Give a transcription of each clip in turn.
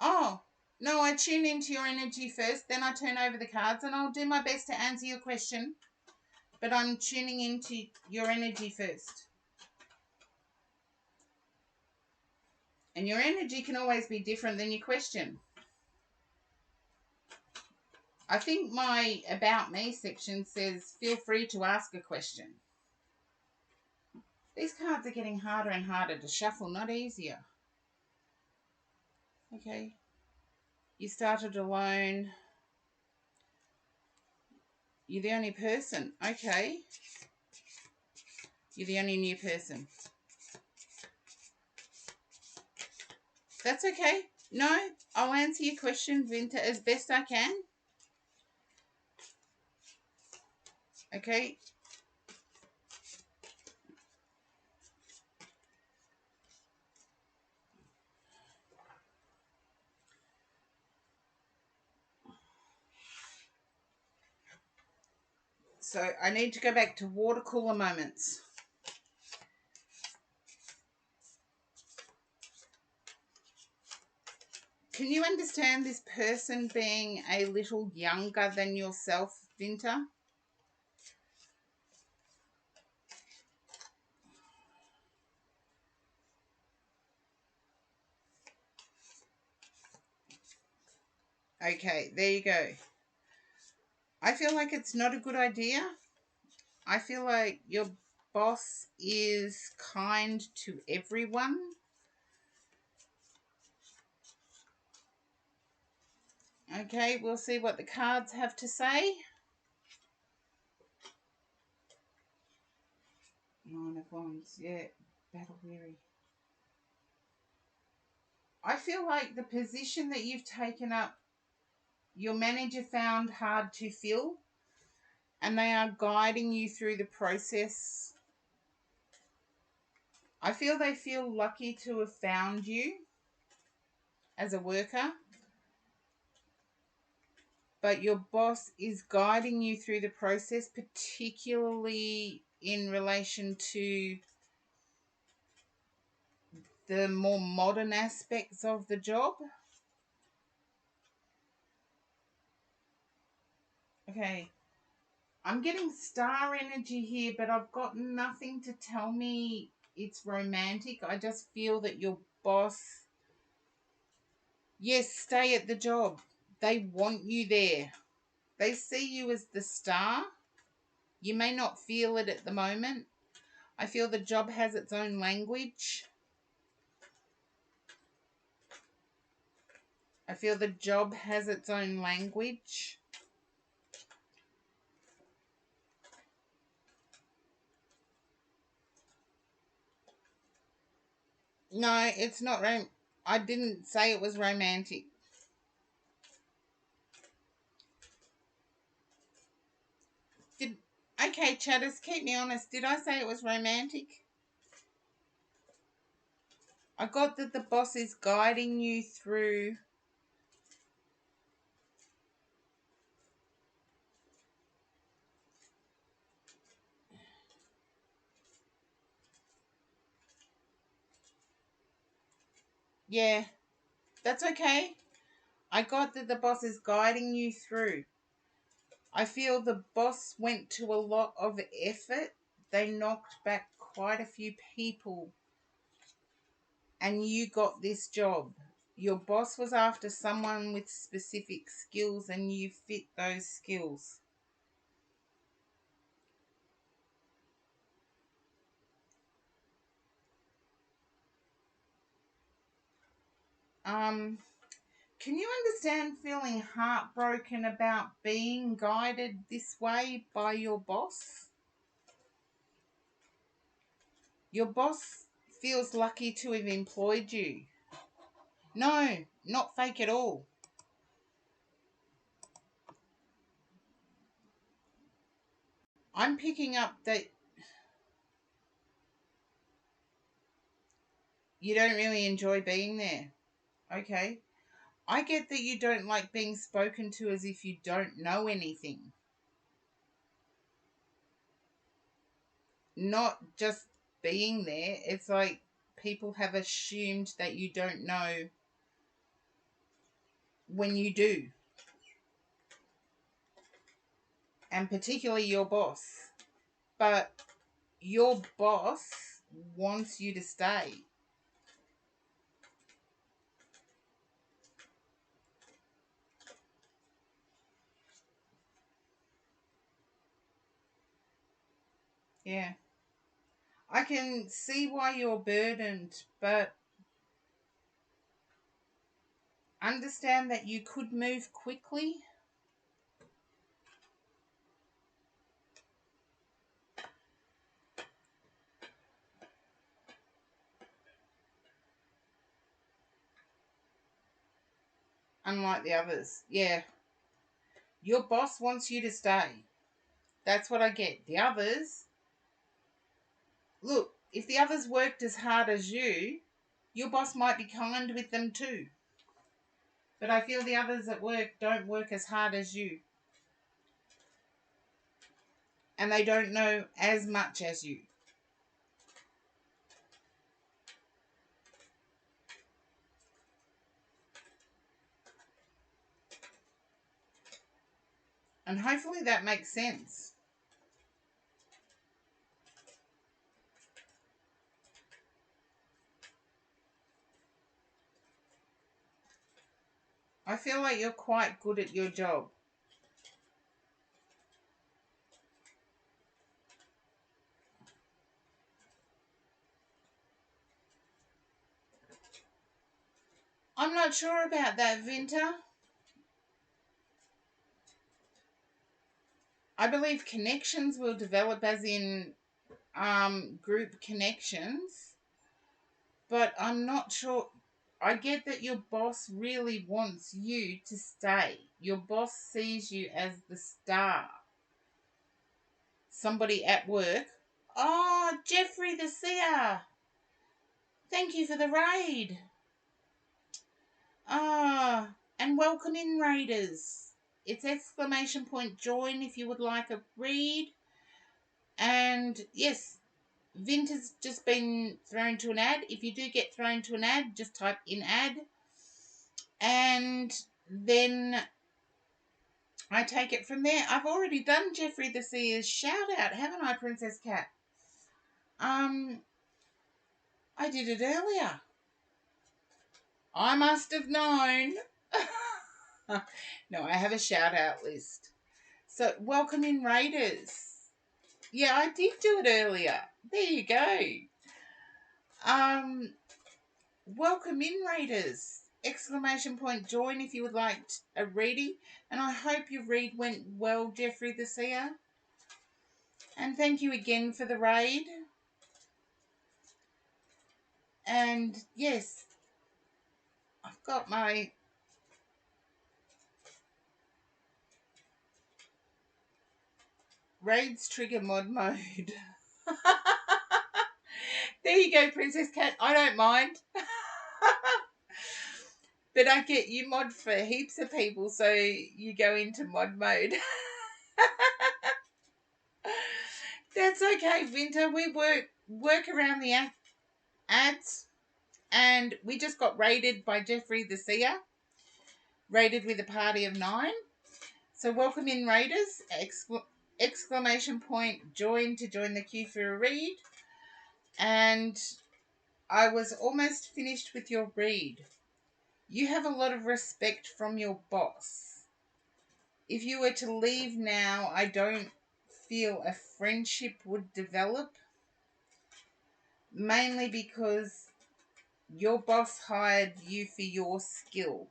Oh, no, I tune into your energy first, then I turn over the cards and I'll do my best to answer your question. But I'm tuning into your energy first. And your energy can always be different than your question. I think my About Me section says, feel free to ask a question. These cards are getting harder and harder to shuffle, not easier. Okay. You started alone. You're the only person. Okay. You're the only new person. That's okay. No, I'll answer your question, Vinta, as best I can. Okay. So I need to go back to water cooler moments. Can you understand this person being a little younger than yourself, Vinta? Okay, there you go. I feel like it's not a good idea. I feel like your boss is kind to everyone. Okay, we'll see what the cards have to say. Nine of Wands, yeah, battle weary. I feel like the position that you've taken up, your manager found hard to fill, and they are guiding you through the process. I feel they feel lucky to have found you as a worker, but your boss is guiding you through the process, particularly in relation to the more modern aspects of the job. Okay, I'm getting star energy here, but I've got nothing to tell me it's romantic. I just feel that your boss, yes, stay at the job. They want you there. They see you as the star. You may not feel it at the moment. I feel the job has its own language. I feel the job has its own language. No, it's not. I didn't say it was romantic. Okay, chatters, keep me honest. Did I say it was romantic? I got that the boss is guiding you through. Yeah, that's okay. I got that the boss is guiding you through. I feel the boss went to a lot of effort. They knocked back quite a few people, and you got this job. Your boss was after someone with specific skills, and you fit those skills. Can you understand feeling heartbroken about being guided this way by your boss? Your boss feels lucky to have employed you. No, not fake at all. I'm picking up that you don't really enjoy being there. Okay. I get that you don't like being spoken to as if you don't know anything. Not just being there. It's like people have assumed that you don't know when you do, and particularly your boss. But your boss wants you to stay. Yeah. I can see why you're burdened, but understand that you could move quickly. Unlike the others. Yeah. Your boss wants you to stay. That's what I get. The others, look, if the others worked as hard as you, your boss might be kind with them too. But I feel the others at work don't work as hard as you. And they don't know as much as you. And hopefully that makes sense. I feel like you're quite good at your job. I'm not sure about that, Vinta. I believe connections will develop as in group connections, but I'm not sure. I get that your boss really wants you to stay. Your boss sees you as the star. Somebody at work. Oh, Jeffrey the Seer. Thank you for the raid. Ah, and welcome in, Raiders. It's exclamation point join if you would like a read. And yes, Vint has just been thrown to an ad. If you do get thrown to an ad, just type in ad. And then I take it from there. I've already done Jeffrey the Seer's shout out, haven't I, Princess Cat? I did it earlier. I must have known. No, I have a shout out list. So, welcome in, Raiders. Yeah, I did do it earlier. There you go. Welcome in, Raiders. Exclamation point join if you would like a reading. And I hope your read went well, Jeffrey the Seer. And thank you again for the raid. And yes, I've got my raids trigger mod mode. There you go, Princess Cat. I don't mind. But I get you mod for heaps of people, so you go into mod mode. That's okay, Winter. We work around the ads, and we just got raided by Jeffrey the Seer. Raided with a party of 9. So welcome in, Raiders. Exclamation point join to join the queue for a read. And I was almost finished with your read. You have a lot of respect from your boss. If you were to leave now, I don't feel a friendship would develop. Mainly because your boss hired you for your skill.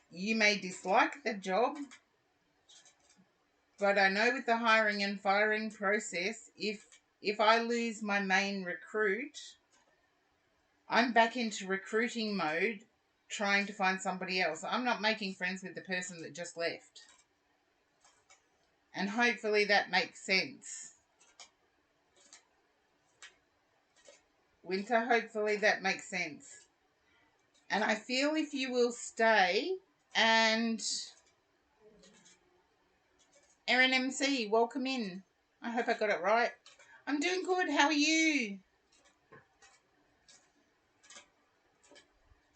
You may dislike the job, but I know with the hiring and firing process, if I lose my main recruit, I'm back into recruiting mode, trying to find somebody else. I'm not making friends with the person that just left. And hopefully that makes sense. Winter, hopefully that makes sense. And I feel if you will stay, and Erin MC, welcome in. I hope I got it right. I'm doing good. How are you?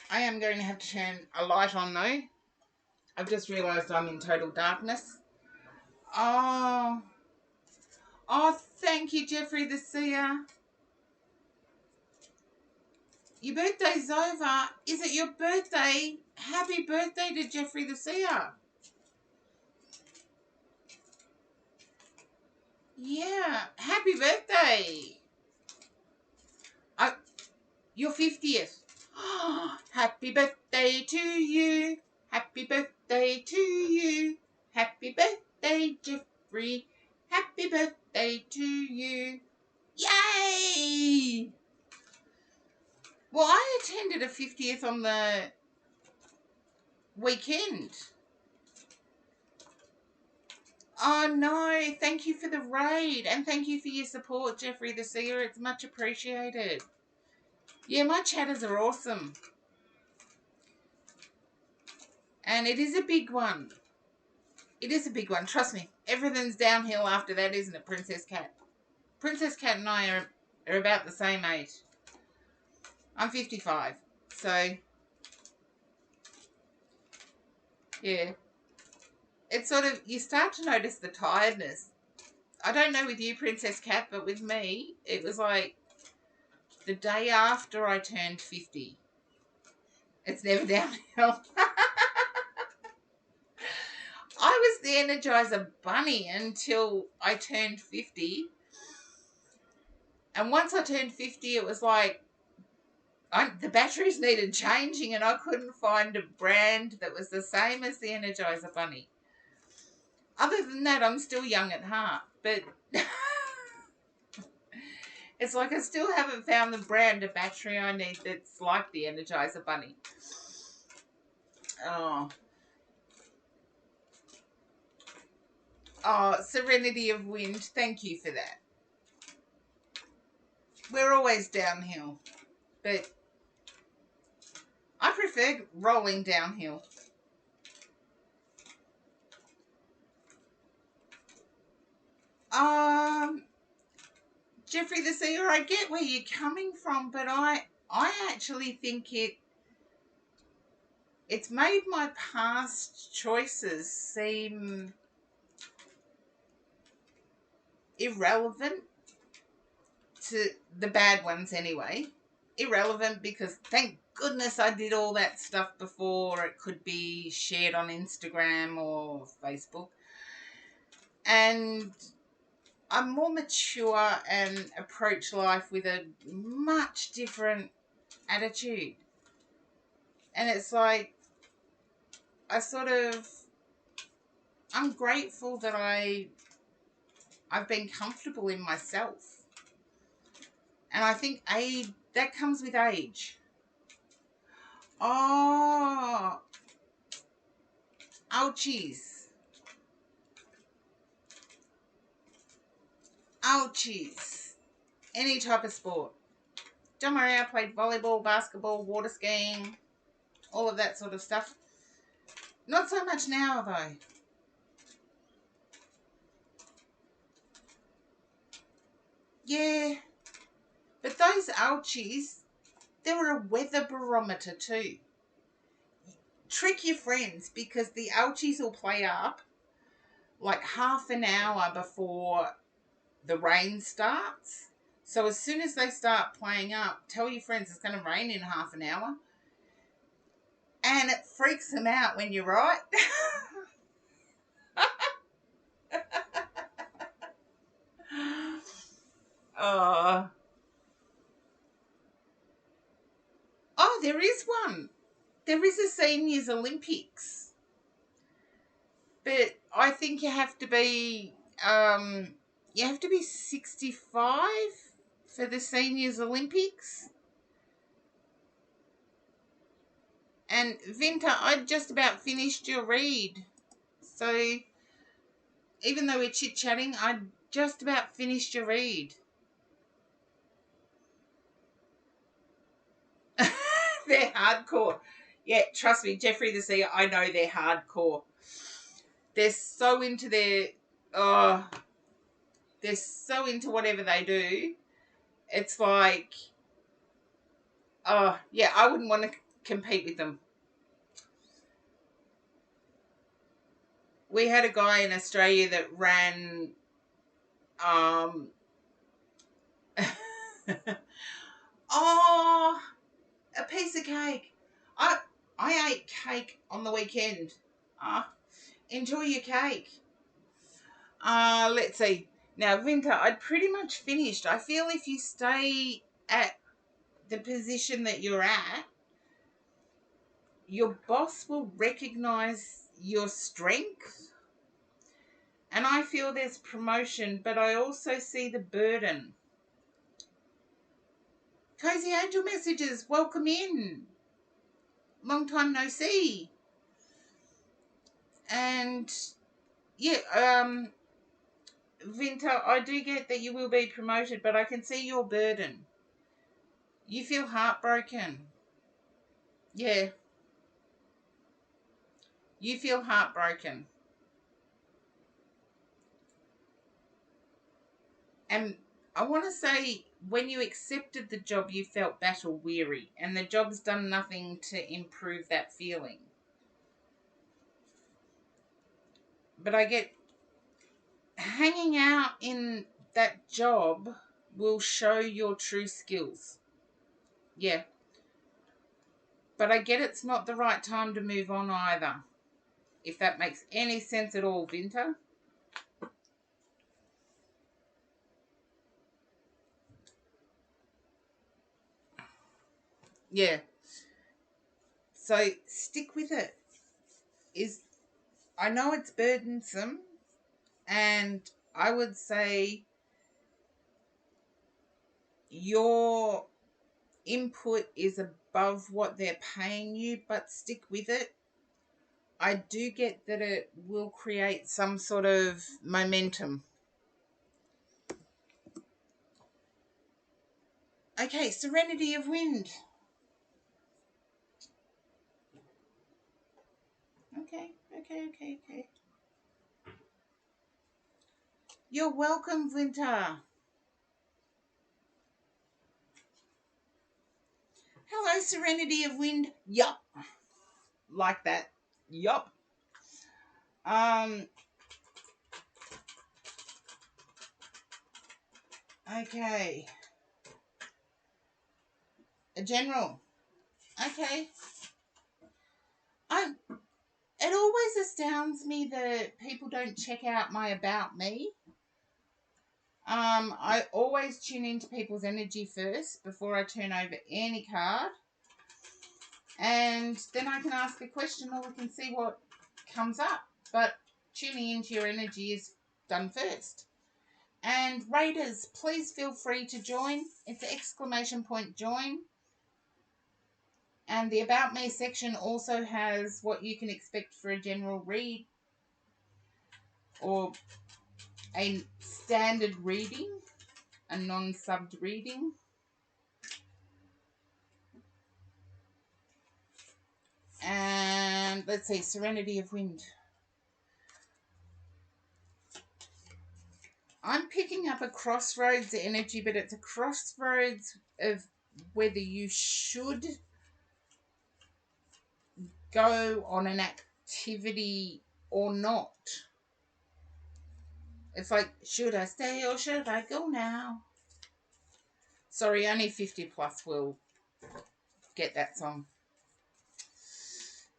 I am going to have to turn a light on though. I've just realised I'm in total darkness. Oh, thank you, Jeffrey the Seer. Your birthday's over. Is it your birthday? Happy birthday to Jeffrey the Seer. Yeah, happy birthday. Your 50th. Happy birthday to you. Happy birthday to you. Happy birthday, Jeffrey. Happy birthday to you. Yay! Well, I attended a 50th on the weekend. Oh, no. Thank you for the raid. And thank you for your support, Jeffrey the Seer. It's much appreciated. Yeah, my chatters are awesome. And it is a big one. It is a big one. Trust me. Everything's downhill after that, isn't it, Princess Cat? Princess Cat and I are about the same age. I'm 55. So, yeah. It's sort of, you start to notice the tiredness. I don't know with you, Princess Cat, but with me, it was like the day after I turned 50. It's never downhill. I was the Energizer Bunny until I turned 50. And once I turned 50, it was like the batteries needed changing and I couldn't find a brand that was the same as the Energizer Bunny. Other than that, I'm still young at heart. But it's like I still haven't found the brand of battery I need that's like the Energizer Bunny. Oh, Serenity of Wind, thank you for that. We're always downhill, but I prefer rolling downhill. Jeffrey the Seer, I get where you're coming from, but I actually think it's made my past choices seem irrelevant, to the bad ones anyway. Irrelevant because thank goodness I did all that stuff before it could be shared on Instagram or Facebook. And I'm more mature and approach life with a much different attitude. And it's like, I'm grateful that I've been comfortable in myself. And I think that comes with age. Oh, ouchies. Ouchies. Any type of sport. Don't worry, I played volleyball, basketball, water skiing, all of that sort of stuff. Not so much now, though. Yeah. But those ouchies, they were a weather barometer too. Trick your friends because the ouchies will play up like half an hour before the rain starts. So as soon as they start playing up, tell your friends it's going to rain in half an hour. And it freaks them out when you're right. Oh, there is one. There is a Seniors Olympics. But I think you have to be 65 for the Seniors Olympics. And Vinta, I just about finished your read. So even though we're chit-chatting, I just about finished your read. They're hardcore. Yeah, trust me, Jeffrey the Seer, I know they're hardcore. They're so into they're so into whatever they do. It's like, yeah, I wouldn't want to compete with them. We had a guy in Australia that ran oh, a piece of cake. I ate cake on the weekend. Enjoy your cake. Let's see. Now, Vinta, I'd pretty much finished. I feel if you stay at the position that you're at, your boss will recognize your strength. And I feel there's promotion, but I also see the burden. Cozy Angel Messages, welcome in. Long time no see. And yeah, Vinta, I do get that you will be promoted, but I can see your burden. You feel heartbroken. Yeah. You feel heartbroken. And I want to say, when you accepted the job, you felt battle weary, and the job's done nothing to improve that feeling. But I get hanging out in that job will show your true skills. Yeah. But I get it's not the right time to move on either. If that makes any sense at all, Vinta. Yeah. So stick with it. I know it's burdensome, and I would say your input is above what they're paying you, but stick with it. I do get that it will create some sort of momentum. Okay, Serenity of Wind. Okay. You're welcome, Winter. Hello, Serenity of Wind. Yup. Like that. Yup. Okay. A general. Okay. It always astounds me that people don't check out my About Me. I always tune into people's energy first before I turn over any card. And then I can ask a question or we can see what comes up. But tuning into your energy is done first. And Raiders, please feel free to join. It's exclamation point join. And the About Me section also has what you can expect for a general read or a standard reading, a non-subbed reading. And let's see, Serenity of Wind. I'm picking up a crossroads energy, but it's a crossroads of whether you should go on an activity or not. It's like, should I stay or should I go now? Sorry, only 50 plus will get that song.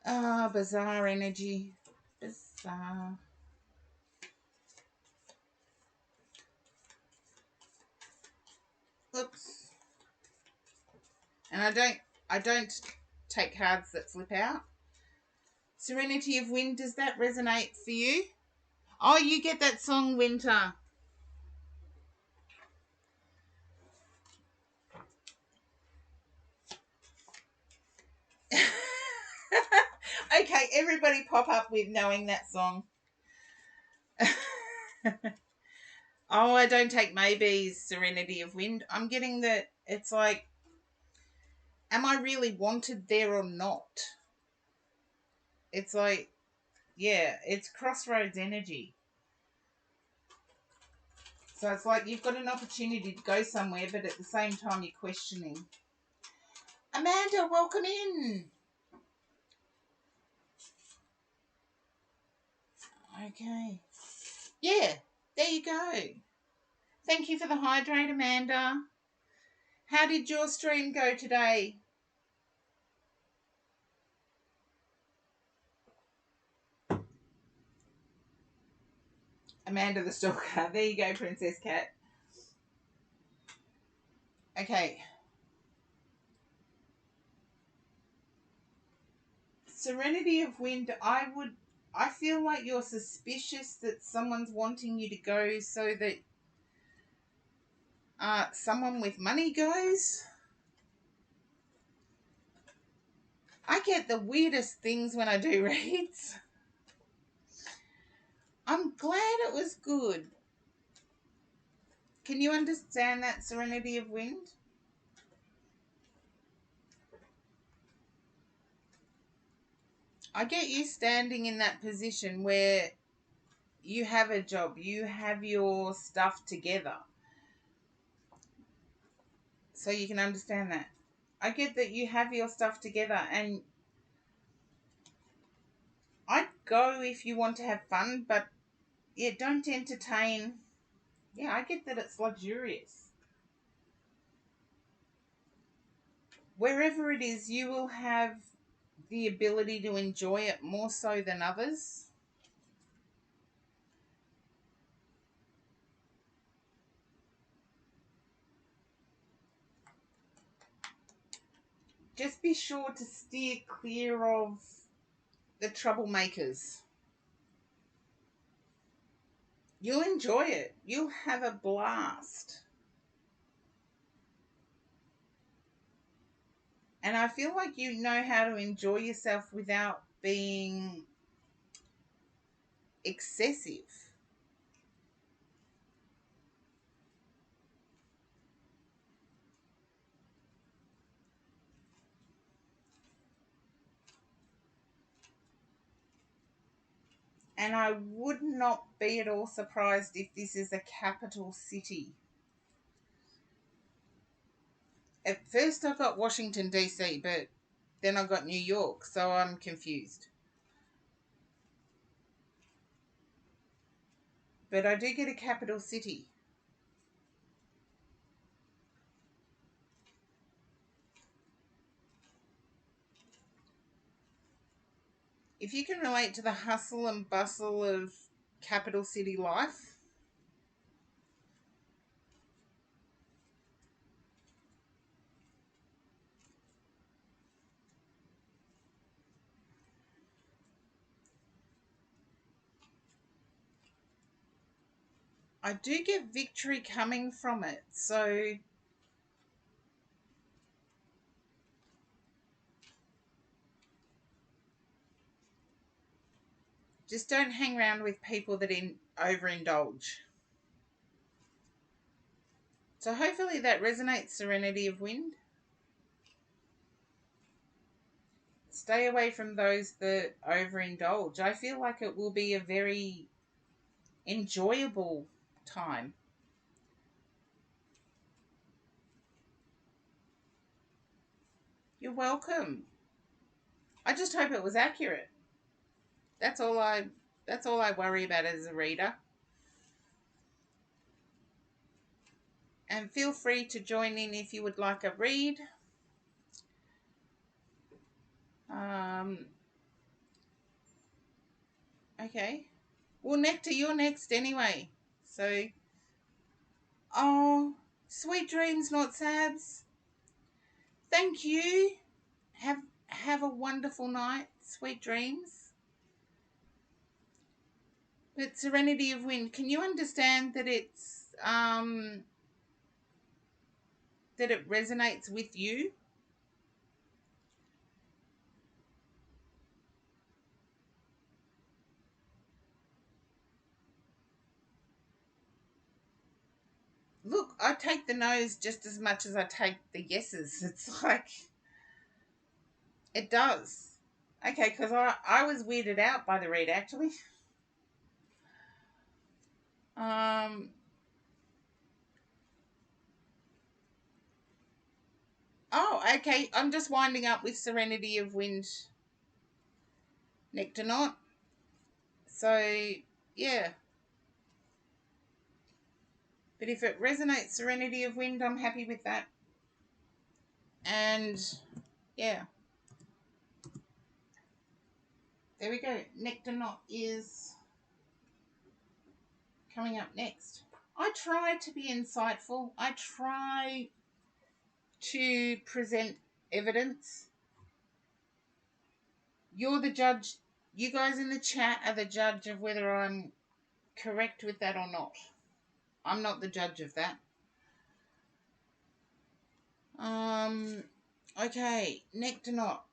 Bizarre energy. Bizarre. Oops. And I don't take cards that flip out. Serenity of Wind, does that resonate for you? Oh, you get that song, Winter. Okay, everybody pop up with knowing that song. Oh, I don't take maybe's Serenity of Wind. I'm getting that it's like, am I really wanted there or not? It's like, yeah, it's crossroads energy. So it's like you've got an opportunity to go somewhere, but at the same time you're questioning. Amanda, welcome in. Okay. Yeah, there you go. Thank you for the hydrate, Amanda. How did your stream go today? Amanda the Stalker. There you go, Princess Cat. Okay. Serenity of Wind, I feel like you're suspicious that someone's wanting you to go so that someone with money goes. I get the weirdest things when I do reads. I'm glad it was good. Can you understand that, Serenity of Wind? I get you standing in that position where you have a job, you have your stuff together. So you can understand that. I get that you have your stuff together, and I'd go if you want to have fun, but yeah, don't entertain. Yeah, I get that it's luxurious. Wherever it is, you will have the ability to enjoy it more so than others. Just be sure to steer clear of the troublemakers. You'll enjoy it. You'll have a blast. And I feel like you know how to enjoy yourself without being excessive. And I would not be at all surprised if this is a capital city. At first I got Washington, D.C., but then I got New York, so I'm confused. But I do get a capital city. If you can relate to the hustle and bustle of capital city life, I do get victory coming from it. So just don't hang around with people that overindulge. So hopefully that resonates, Serenity of Wind. Stay away from those that overindulge. I feel like it will be a very enjoyable time. You're welcome. I just hope it was accurate. That's all I worry about as a reader. And feel free to join in if you would like a read. Okay. Well, Nectar, you're next anyway. So, oh, sweet dreams, not sabs. Thank you. Have a wonderful night. Sweet dreams. But Serenity of Wind, can you understand that that it resonates with you? Look, I take the no's just as much as I take the yeses. It's like it does. Okay, because I was weirded out by the read actually. Um. Oh, okay. I'm just winding up with Serenity of Wind, Nectarnaut. So yeah. But if it resonates, Serenity of Wind, I'm happy with that. And yeah, there we go. Nectar Knot is coming up next. I try to be insightful. I try to present evidence. You're the judge. You guys in the chat are the judge of whether I'm correct with that or not. I'm not the judge of that. Okay, Nectar Knot.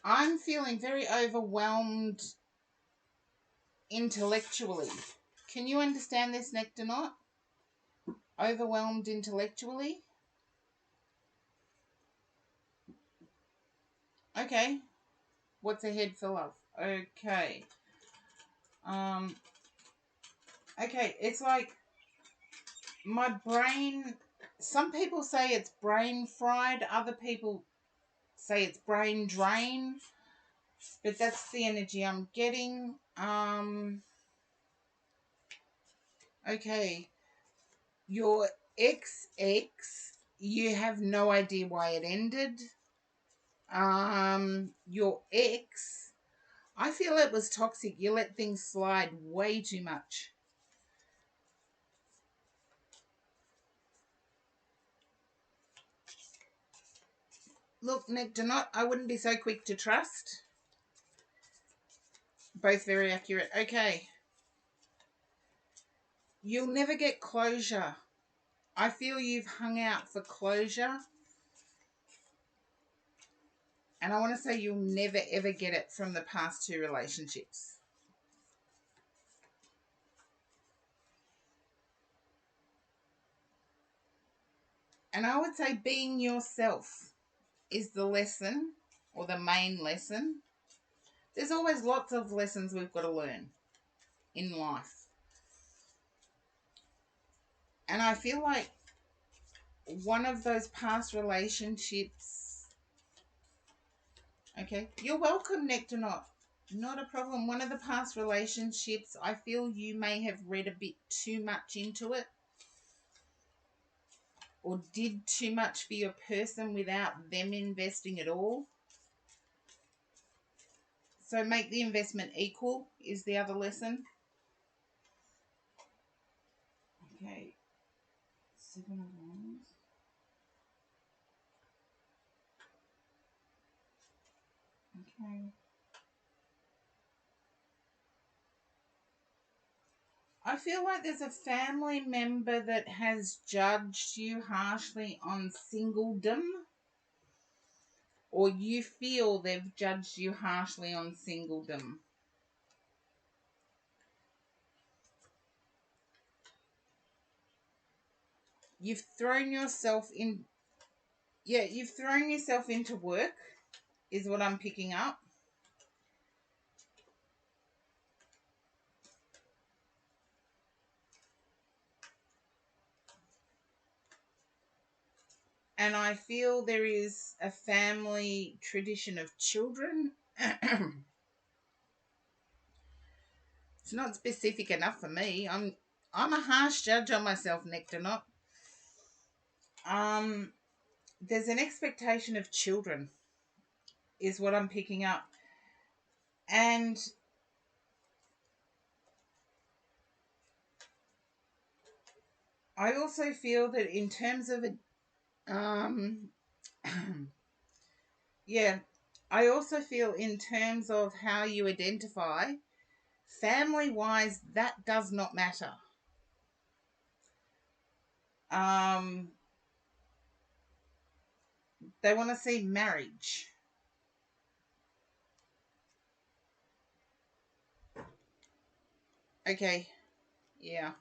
I'm feeling very overwhelmed intellectually. Can you understand this, Nectar Knot? Overwhelmed intellectually? Okay. What's a head full of? Okay. Okay, it's like my brain, some people say it's brain fried, other people say it's brain drain, but that's the energy I'm getting. Okay, your ex, you have no idea why it ended. Your ex, I feel it was toxic. You let things slide way too much. Look, Nectar Knot, I wouldn't be so quick to trust. Both very accurate. Okay. You'll never get closure. I feel you've hung out for closure. And I want to say you'll never ever get it from the past two relationships. And I would say being yourself is the lesson, or the main lesson. There's always lots of lessons we've got to learn in life. And I feel like one of those past relationships... Okay, you're welcome, Nectar Knot. Not a problem. One of the past relationships, I feel you may have read a bit too much into it, or did too much for your person without them investing at all. So make the investment equal is the other lesson. Okay. 7 of Wands. Okay. I feel like there's a family member that has judged you harshly on singledom, or you feel they've judged you harshly on singledom. You've thrown yourself in... Yeah, you've thrown yourself into work, is what I'm picking up. And I feel there is a family tradition of children. It's not specific enough for me. I'm a harsh judge on myself, Nectar Knot. There's an expectation of children, is what I'm picking up. And I also feel that in terms of yeah, I also feel in terms of how you identify, family-wise, that does not matter. They want to see marriage. Okay, yeah.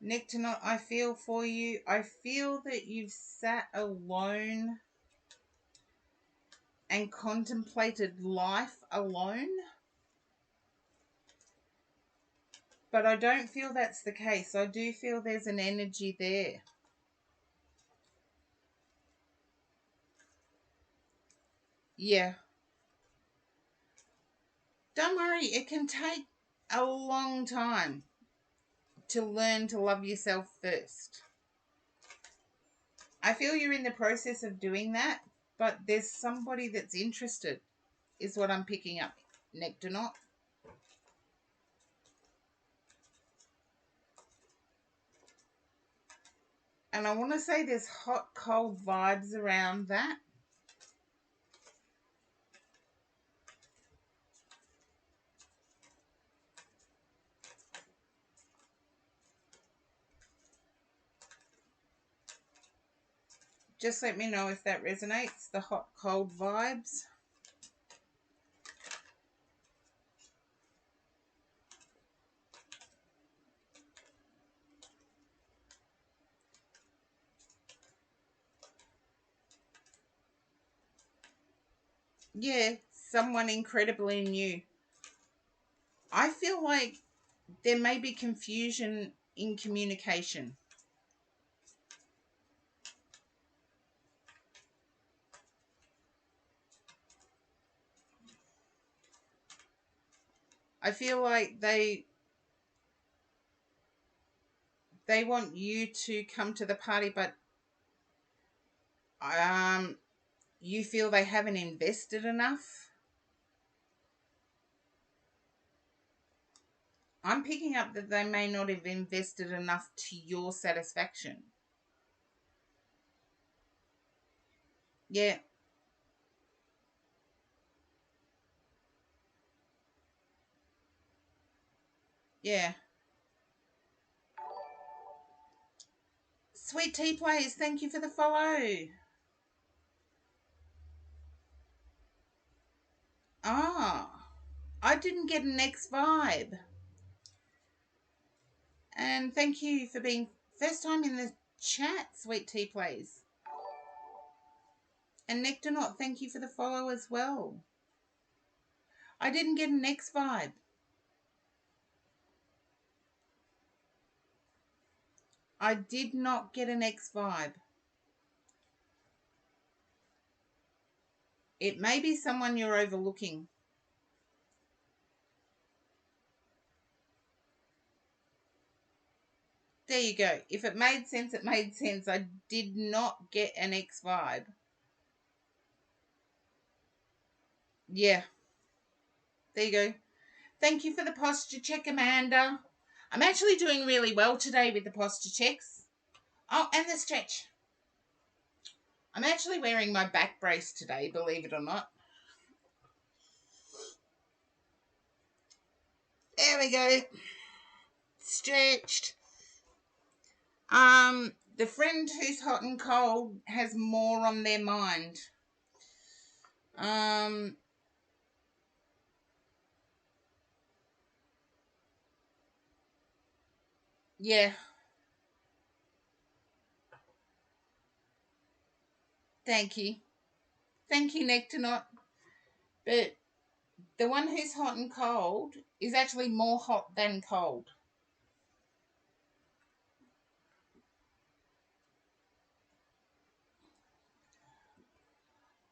Nectar Knot, I feel for you. I feel that you've sat alone and contemplated life alone. But I don't feel that's the case. I do feel there's an energy there. Yeah. Don't worry, it can take a long time to learn to love yourself first. I feel you're in the process of doing that, but there's somebody that's interested, is what I'm picking up, Nectonaut. And I want to say there's hot, cold vibes around that. Just let me know if that resonates, the hot, cold vibes. Yeah, someone incredibly new. I feel like there may be confusion in communication. I feel like they want you to come to the party, but um you feel they haven't invested enough. I'm picking up that they may not have invested enough to your satisfaction. Yeah, yeah. Sweet Tea Plays, thank you for the follow. Ah, I didn't get an X vibe. And thank you for being first time in the chat, Sweet Tea Plays. And Nectonaut, thank you for the follow as well. I didn't get an X vibe. I did not get an X vibe. It may be someone you're overlooking. There you go. If it made sense, it made sense. I did not get an X vibe. Yeah. There you go. Thank you for the posture check, Amanda. I'm actually doing really well today with the posture checks. Oh, and the stretch. I'm actually wearing my back brace today, believe it or not. There we go. Stretched. The friend who's hot and cold has more on their mind. Um, yeah. Thank you. Thank you, Nectonaut. But the one who's hot and cold is actually more hot than cold.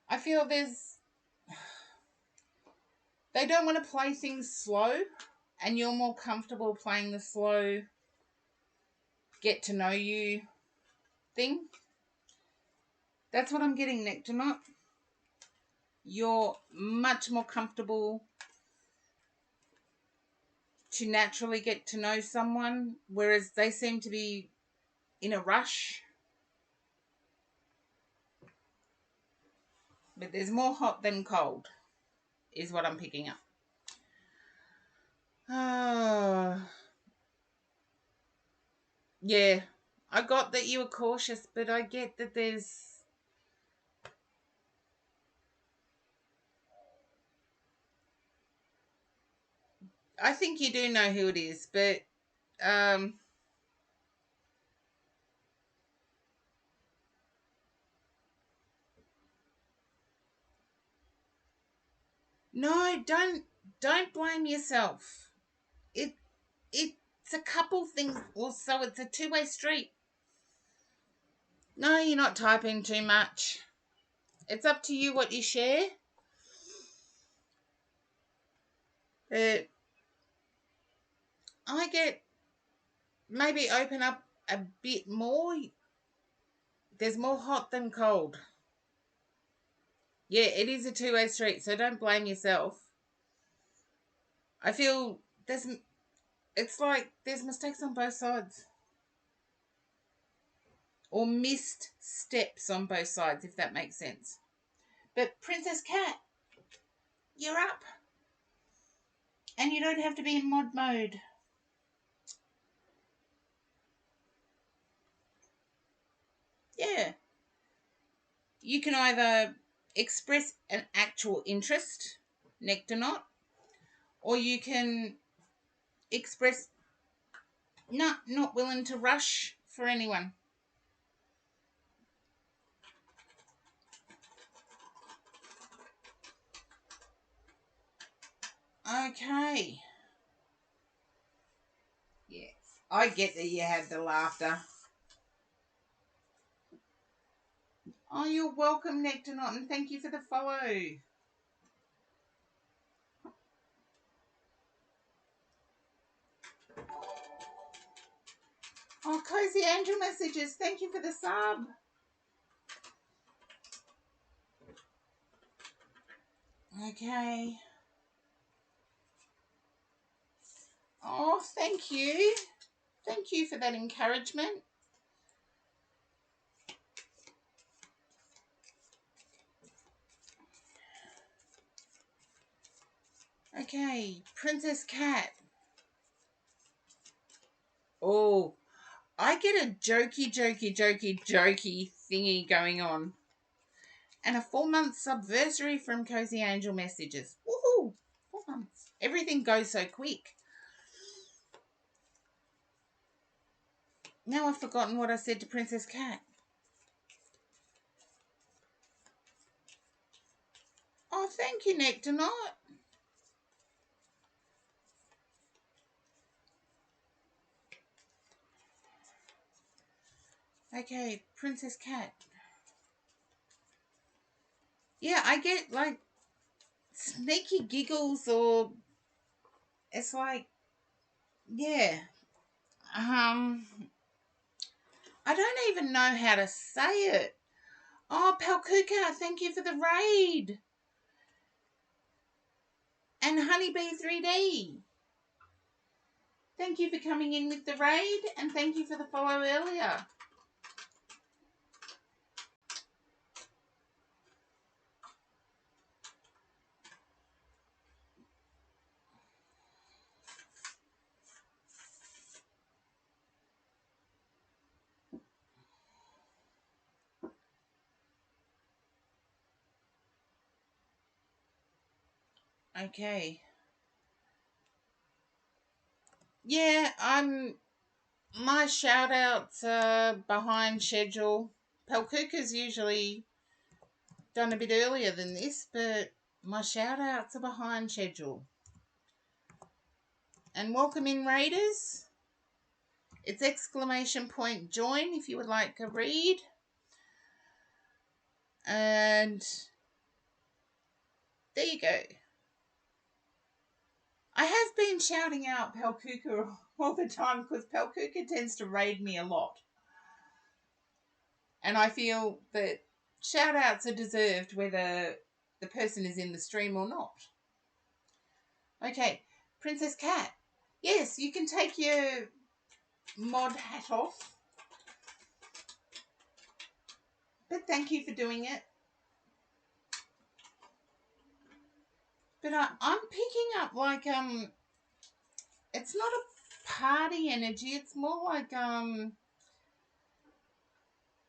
I feel they don't want to play things slow, and you're more comfortable playing the slow, get to know you thing. That's what I'm getting, Nectonaut. You're much more comfortable to naturally get to know someone, whereas they seem to be in a rush. But there's more hot than cold, is what I'm picking up. Yeah, I got that you were cautious, but I get that I think you do know who it is, but um, no, don't blame yourself. It it's a couple things, also it's a two-way street. No, you're not typing too much. It's up to you what you share. But I get maybe open up a bit more. There's more hot than cold. Yeah, it is a two-way street, so don't blame yourself. I feel it's like there's mistakes on both sides. Or missed steps on both sides, if that makes sense. But Princess Cat, you're up. And you don't have to be in mod mode. Yeah. You can either express an actual interest, Nectarnot, or you can express not willing to rush for anyone. Okay. Yes. I get that you had the laughter. Oh, you're welcome, Nectarnot, and thank you for the follow. Oh, Cozy Angel Messages, thank you for the sub. Okay. Oh, thank you. Thank you for that encouragement. Okay, Princess Cat. Oh, I get a jokey thingy going on. And a 4-month subversary from Cozy Angel Messages. Woohoo! 4 months. Everything goes so quick. Now I've forgotten what I said to Princess Cat. Oh, thank you, Nectarnot. Okay, Princess Cat. Yeah, I get like sneaky giggles, or it's like, yeah. I don't even know how to say it. Oh, Palkuka, thank you for the raid. And Honeybee 3D. Thank you for coming in with the raid, and thank you for the follow earlier. Okay. Yeah, my shout outs are behind schedule. Palkuka's usually done a bit earlier than this, but my shout outs are behind schedule. And welcome in, Raiders. It's !join if you would like a read. And there you go. I have been shouting out Palkuka all the time because Palkuka tends to raid me a lot. And I feel that shout outs are deserved whether the person is in the stream or not. Okay, Princess Cat. Yes, you can take your mod hat off. But thank you for doing it. But I'm picking up like it's not a party energy, it's more like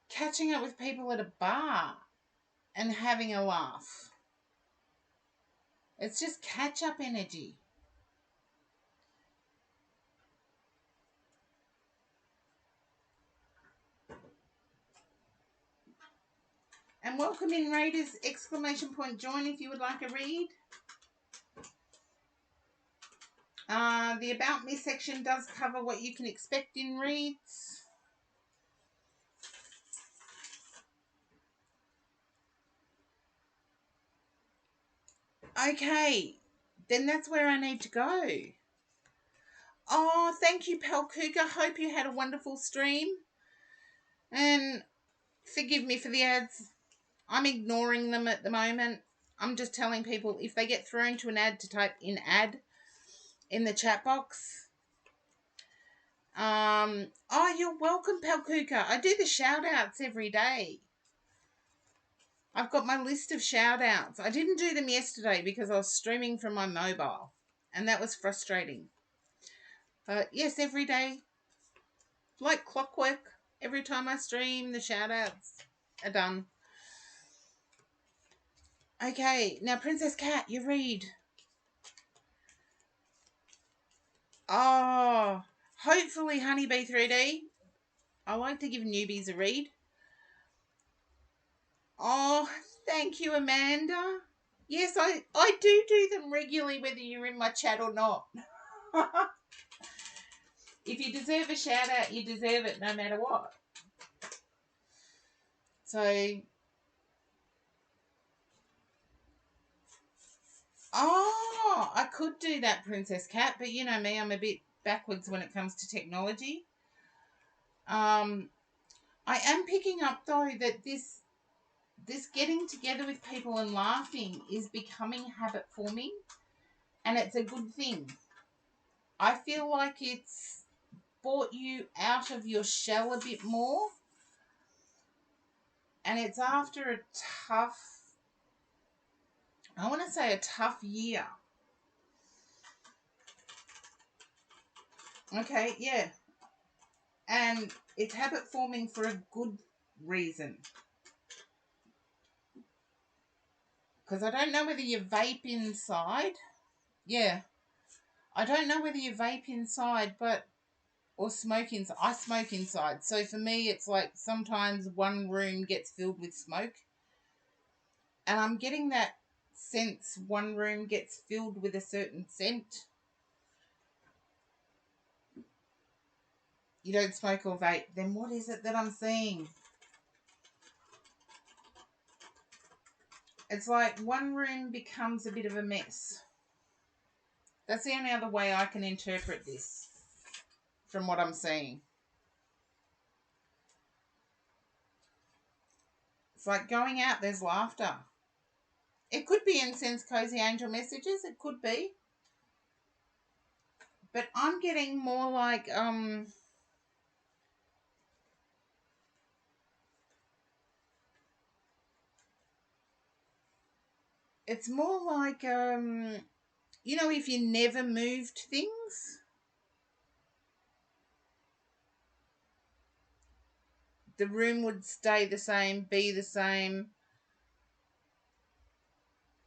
catching up with people at a bar and having a laugh. It's just catch up energy. And welcome in, Raiders, !join if you would like a read. The About Me section does cover what you can expect in reads. Okay, then that's where I need to go. Oh, thank you, Palkuka. Hope you had a wonderful stream. And forgive me for the ads. I'm ignoring them at the moment. I'm just telling people if they get thrown to an ad to type in ad in the chat box. Oh, you're welcome, Palkuka. I do the shout outs every day. I've got my list of shout outs. I didn't do them yesterday because I was streaming from my mobile, and that was frustrating. But yes, every day, like clockwork, every time I stream, the shout outs are done. Okay, now Princess Cat, you read. Oh, hopefully Honeybee 3D. I like to give newbies a read. Oh, thank you, Amanda. Yes, I do them regularly, whether you're in my chat or not. If you deserve a shout out, you deserve it no matter what. So, I could do that, Princess Cat, but you know me, I'm a bit backwards when it comes to technology. I am picking up though that this getting together with people and laughing is becoming habit forming, and it's a good thing. I feel like it's brought you out of your shell a bit more, and it's after a tough year. Okay, yeah. And it's habit forming for a good reason. Because I don't know whether you vape inside. Yeah. I don't know whether you vape inside, or smoke inside. I smoke inside. So for me, it's like sometimes one room gets filled with smoke. And I'm getting that sense one room gets filled with a certain scent. You don't smoke or vape. Then what is it that I'm seeing? It's like one room becomes a bit of a mess. That's the only other way I can interpret this from what I'm seeing. It's like going out, there's laughter. It could be incense cozy angel messages. It could be. But I'm getting more like, it's more like, if you never moved things, the room would stay the same, be the same.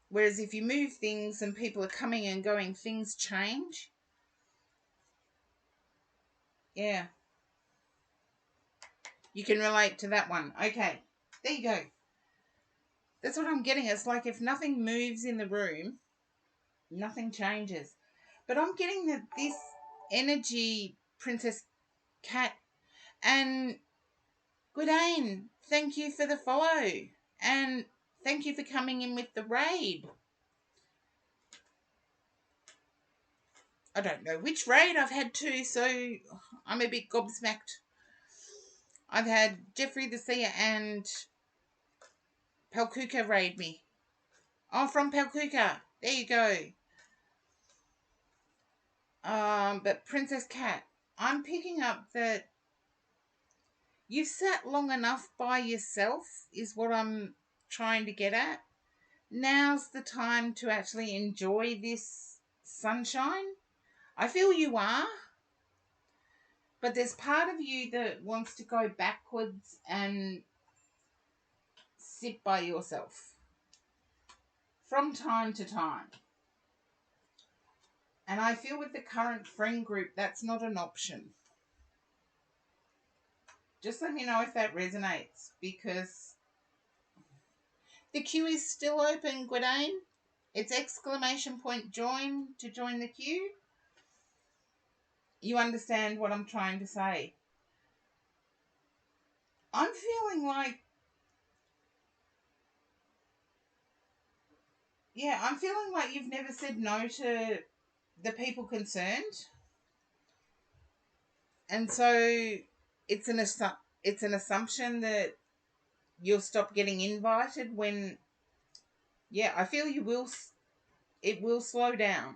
Whereas if you move things and people are coming and going, things change. Yeah. You can relate to that one. Okay. There you go. That's what I'm getting. It's like if nothing moves in the room, nothing changes. But I'm getting that this energy, Princess Cat, and Goodane, thank you for the follow. And thank you for coming in with the raid. I don't know which raid. I've had two, so I'm a bit gobsmacked. I've had Jeffrey the Seer and Palkuka raid me. Oh, from Palkuka. There you go. But Princess Cat, I'm picking up that you've sat long enough by yourself, is what I'm trying to get at. Now's the time to actually enjoy this sunshine. I feel you are, but there's part of you that wants to go backwards and sit by yourself from time to time. And I feel with the current friend group, that's not an option. Just let me know if that resonates, because the queue is still open, Gwydain. It's !join to join the queue. You understand what I'm trying to say. I'm feeling like, Yeah, I'm feeling like you've never said no to the people concerned. And so it's an assumption that you'll stop getting invited when, yeah, I feel it will slow down.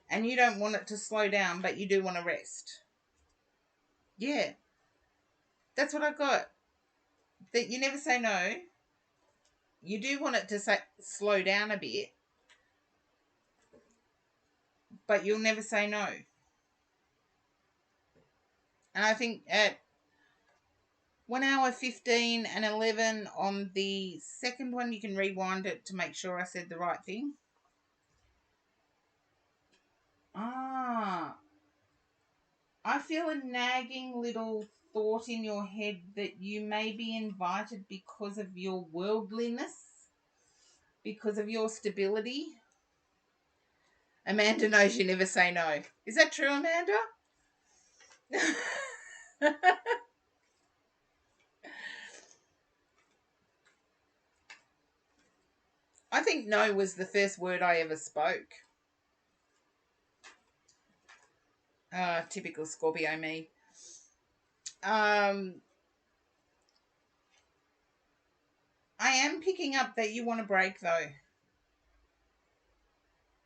And you don't want it to slow down, but you do want to rest. Yeah, that's what I got. That you never say no. You do want it to slow down a bit, but you'll never say no. And I think at 1 hour 15 and 11 on the second one, you can rewind it to make sure I said the right thing. Ah, I feel a nagging little thought in your head that you may be invited because of your worldliness, because of your stability. Amanda knows you never say no. Is that true, Amanda? I think no was the first word I ever spoke. Typical Scorpio me. I am picking up that you want a break though.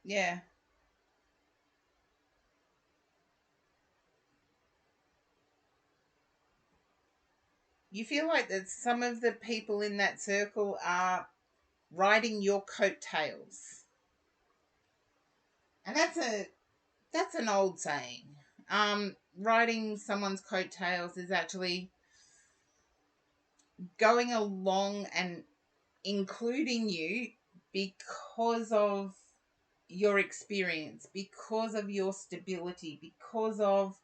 Yeah. You feel like that some of the people in that circle are riding your coattails. And that's an old saying. Riding someone's coattails is actually going along and including you because of your experience, because of your stability, because of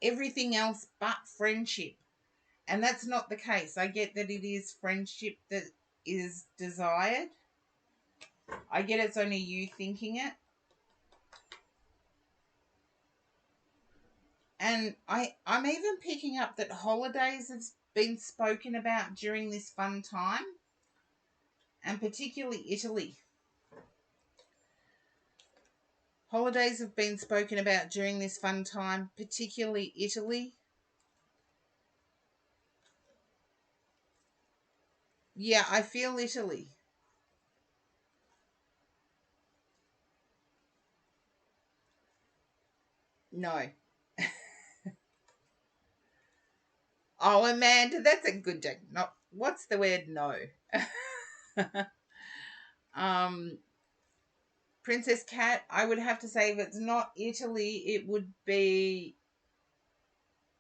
everything else but friendship. And that's not the case. I get that it is friendship that is desired. I get it's only you thinking it. And I'm even picking up that holidays have been spoken about during this fun time, and particularly Italy. Holidays have been spoken about during this fun time, particularly Italy. Yeah, I feel Italy. No. Oh, Amanda, that's a good joke. No, what's the word? No. um, Princess Cat. I would have to say if it's not Italy, it would be.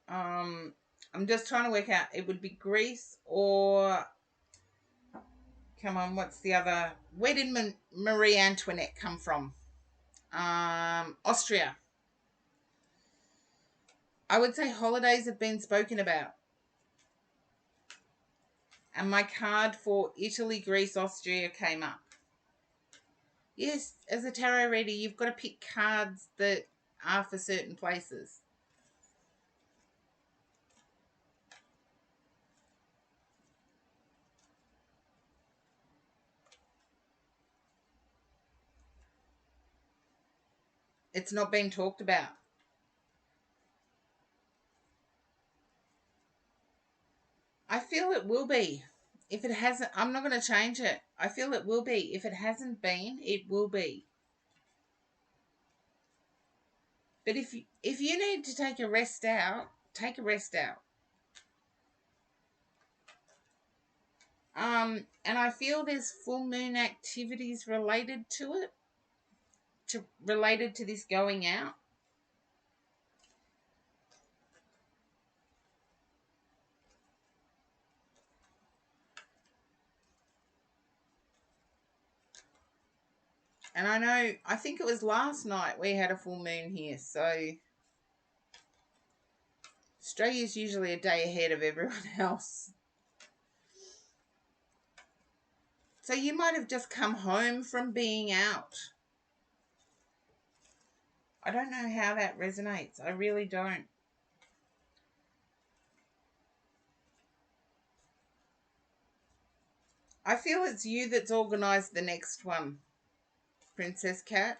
I'm just trying to work out. It would be Greece or. Come on, what's the other? Where did Marie Antoinette come from? Austria. I would say holidays have been spoken about. And my card for Italy, Greece, Austria came up. Yes, as a tarot reader, you've got to pick cards that are for certain places. It's not being talked about. I feel it will be. If it hasn't, I'm not going to change it. I feel it will be. If it hasn't been, it will be. But if you need to take a rest out, take a rest out. And I feel there's full moon activities related to it, related to this going out. And I think it was last night we had a full moon here, so Australia's usually a day ahead of everyone else. So you might have just come home from being out. I don't know how that resonates. I really don't. I feel it's you that's organised the next one. Princess Cat.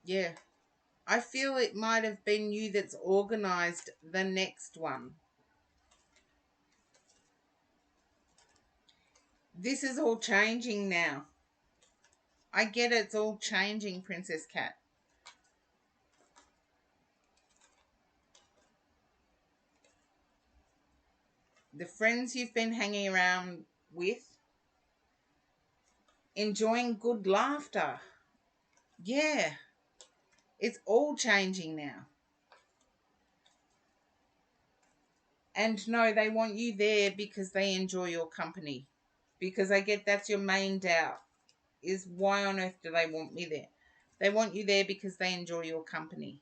Yeah. I feel it might have been you that's organised the next one. This is all changing now. I get it's all changing, Princess Cat. The friends you've been hanging around with, enjoying good laughter. Yeah, it's all changing now. And no, they want you there because they enjoy your company. Because I get that's your main doubt, is why on earth do they want me there? They want you there because they enjoy your company.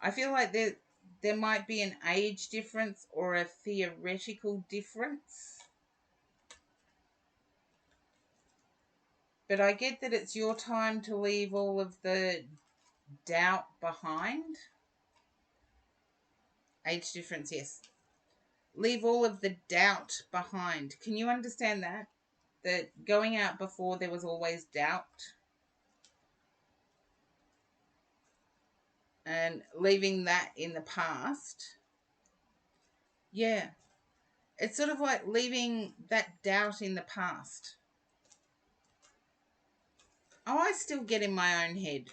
I feel like there might be an age difference or a theoretical difference. But I get that it's your time to leave all of the doubt behind. Age difference, yes. Leave all of the doubt behind. Can you understand that? That going out before there was always doubt, and leaving that in the past. Yeah. It's sort of like leaving that doubt in the past. Oh, I still get in my own head.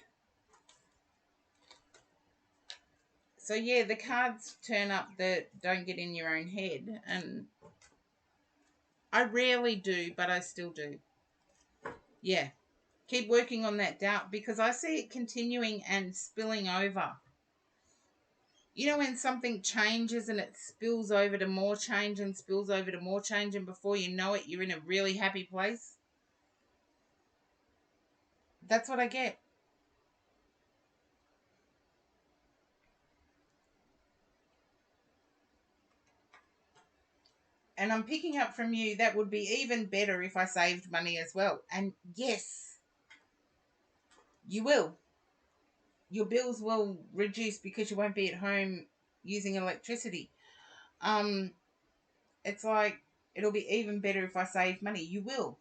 So yeah, the cards turn up that don't get in your own head, and I rarely do, but I still do. Yeah. Keep working on that doubt because I see it continuing and spilling over. You know when something changes and it spills over to more change and spills over to more change, and before you know it, you're in a really happy place? That's what I get. And I'm picking up from you that would be even better if I saved money as well. And yes, you will. Your bills will reduce because you won't be at home using electricity. Um, it's like it'll be even better if I save money. You will.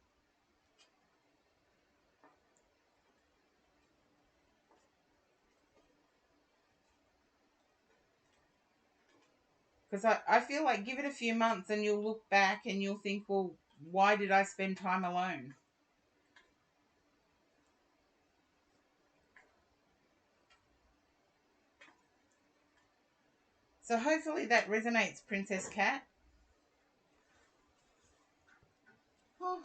Because I feel like give it a few months and you'll look back and you'll think, well, why did I spend time alone? So hopefully that resonates, Princess Cat. Oh,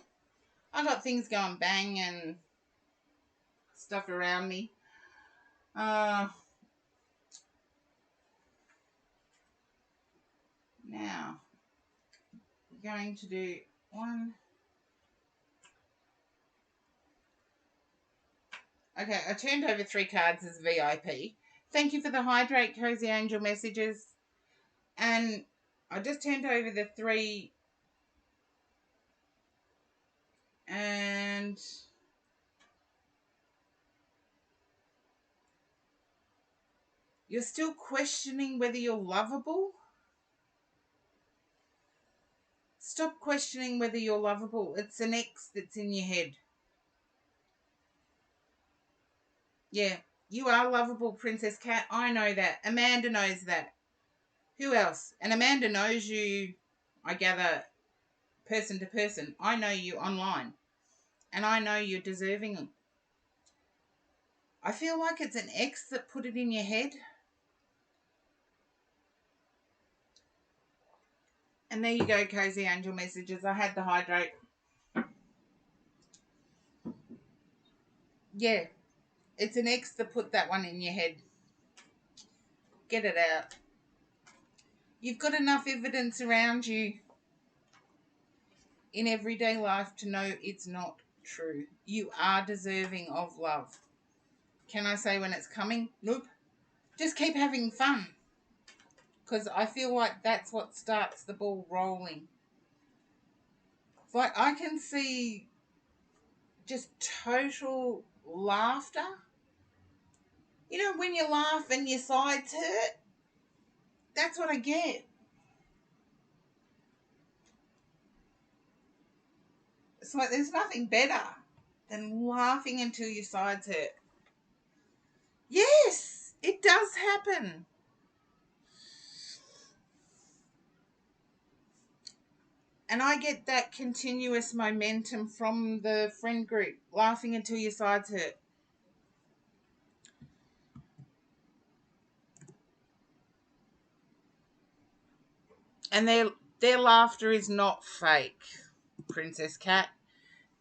I got things going bang and stuff around me. Uh, Now, we're going to do one. Okay, I turned over 3 cards as VIP. Thank you for the Hydrate Cozy Angel messages. And I just turned over the 3. And you're still questioning whether you're lovable? Stop questioning whether you're lovable. It's an ex that's in your head. Yeah, you are lovable, Princess Cat. I know that. Amanda knows that. Who else? And Amanda knows you, I gather, person to person. I know you online. And I know you're deserving. I feel like it's an ex that put it in your head. And there you go, Cozy Angel messages. I had the Hydrate. Yeah, it's an ex that put that one in your head. Get it out. You've got enough evidence around you in everyday life to know it's not true. You are deserving of love. Can I say when it's coming? Nope. Just keep having fun. Because I feel like that's what starts the ball rolling. It's like I can see just total laughter. You know, when you laugh and your sides hurt? That's what I get. It's like there's nothing better than laughing until your sides hurt. Yes, it does happen. And I get that continuous momentum from the friend group, laughing until your sides hurt. And their laughter is not fake, Princess Cat.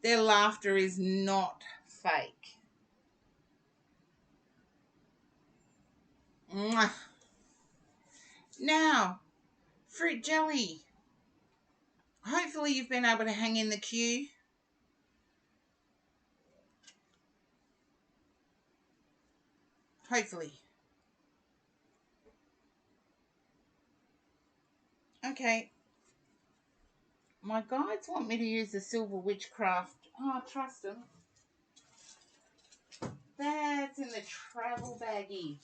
Their laughter is not fake. Mwah. Now, fruit jelly. Hopefully you've been able to hang in the queue. Hopefully. Okay. My guides want me to use the Silver Witchcraft. Oh, trust them. That's in the travel baggie.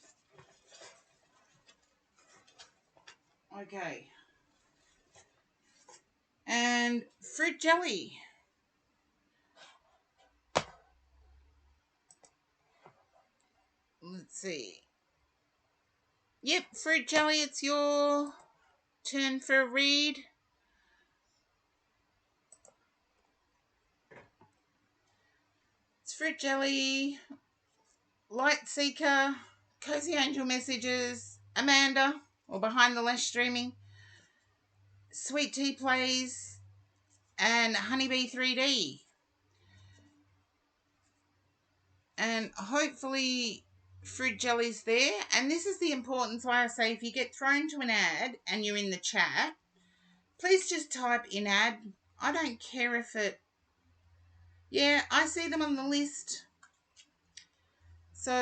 Okay. And fruit jelly. Let's see. Yep, fruit jelly, it's your turn for a read. It's fruit jelly, light seeker, cozy angel messages, Amanda, or behind the lash streaming, sweet tea plays, and honeybee 3D. And hopefully fruit jelly's there. And this is the importance why I say if you get thrown to an ad and you're in the chat, please just type in ad. I don't care if it... Yeah, I see them on the list. So...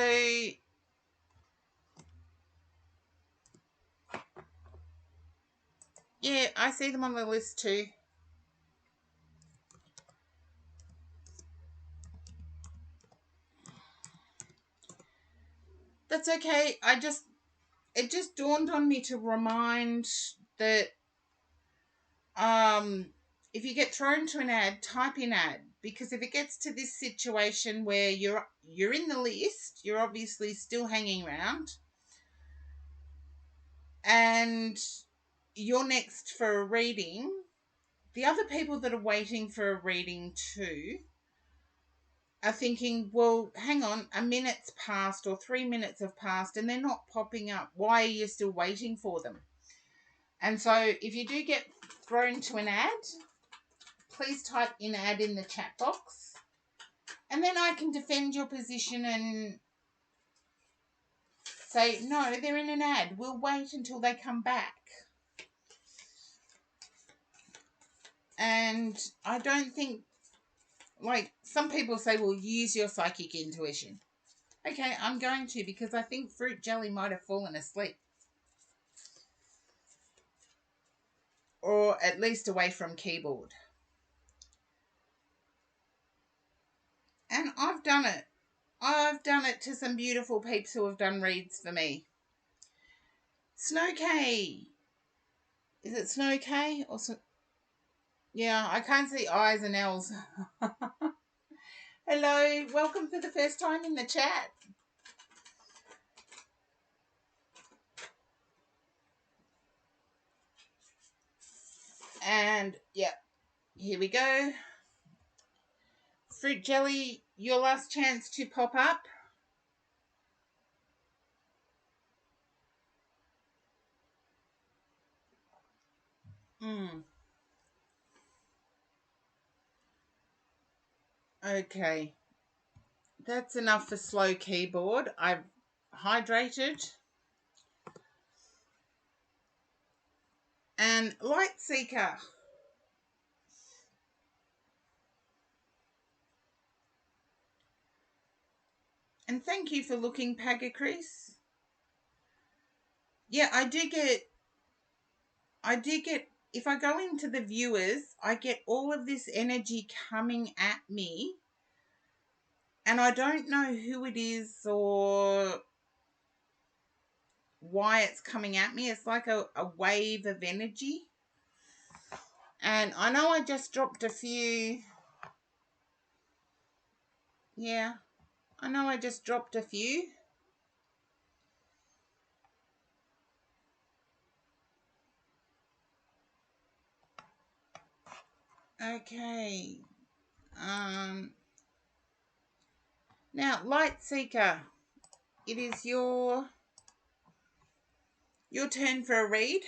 yeah, I see them on the list too. That's okay. It just dawned on me to remind that if you get thrown to an ad, type in ad, because if it gets to this situation where you're in the list, you're obviously still hanging around, and you're next for a reading, the other people that are waiting for a reading too are thinking, well, hang on, a minute's passed or 3 minutes have passed and they're not popping up. Why are you still waiting for them? And so if you do get thrown to an ad, please type in ad in the chat box. And then I can defend your position and say, no, they're in an ad. We'll wait until they come back. And I don't think, like, some people say, well, use your psychic intuition. Okay, I'm going to, because I think fruit jelly might have fallen asleep. Or at least away from keyboard. And I've done it. I've done it to some beautiful peeps who have done reads for me. Snow K. Is it Snow K? Or yeah, I can't see I's and L's. Hello, welcome for the first time in the chat. And yeah, here we go. Fruit jelly, your last chance to pop up. Okay. That's enough for slow keyboard. I've hydrated. And Light Seeker. And thank you for looking, Pagacris. Yeah, I do get, if I go into the viewers, I get all of this energy coming at me. And I don't know who it is or why it's coming at me. It's like a wave of energy. And I know I just dropped a few Yeah, I know I just dropped a few. Okay. Now, Light Seeker, it is your turn for a read.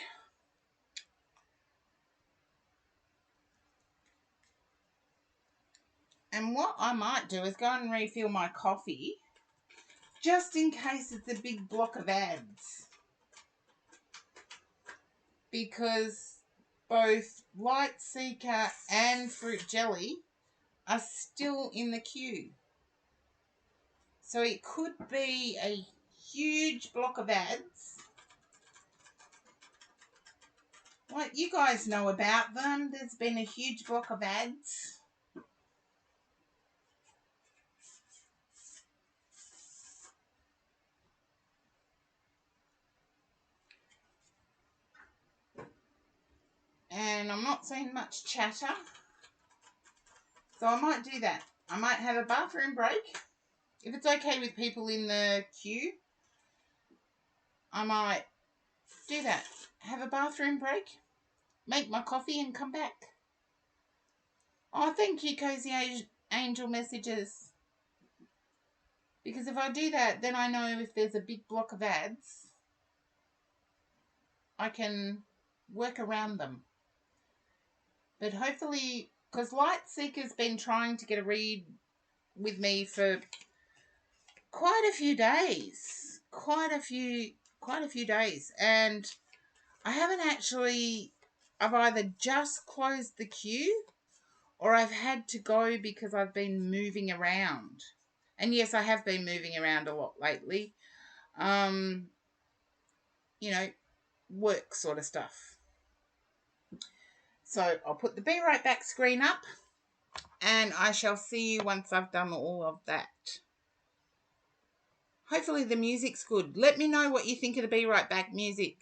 And what I might do is go and refill my coffee, just in case it's a big block of ads. Because both Light Seeker and Fruit Jelly are still in the queue. So it could be a huge block of ads. Well, you guys know about them. There's been a huge block of ads. And I'm not seeing much chatter. So I might do that. I might have a bathroom break. If it's okay with people in the queue, I might do that. Have a bathroom break, make my coffee and come back. Oh, thank you, Cozy Angel Messages. Because if I do that, then I know if there's a big block of ads, I can work around them. But hopefully, because Light Seeker's been trying to get a read with me for quite a few days. Quite a few days. And I haven't actually, I've either just closed the queue or I've had to go because I've been moving around. And yes, I have been moving around a lot lately. You know, work sort of stuff. So I'll put the Be Right Back screen up and I shall see you once I've done all of that. Hopefully the music's good. Let me know what you think of the Be Right Back music.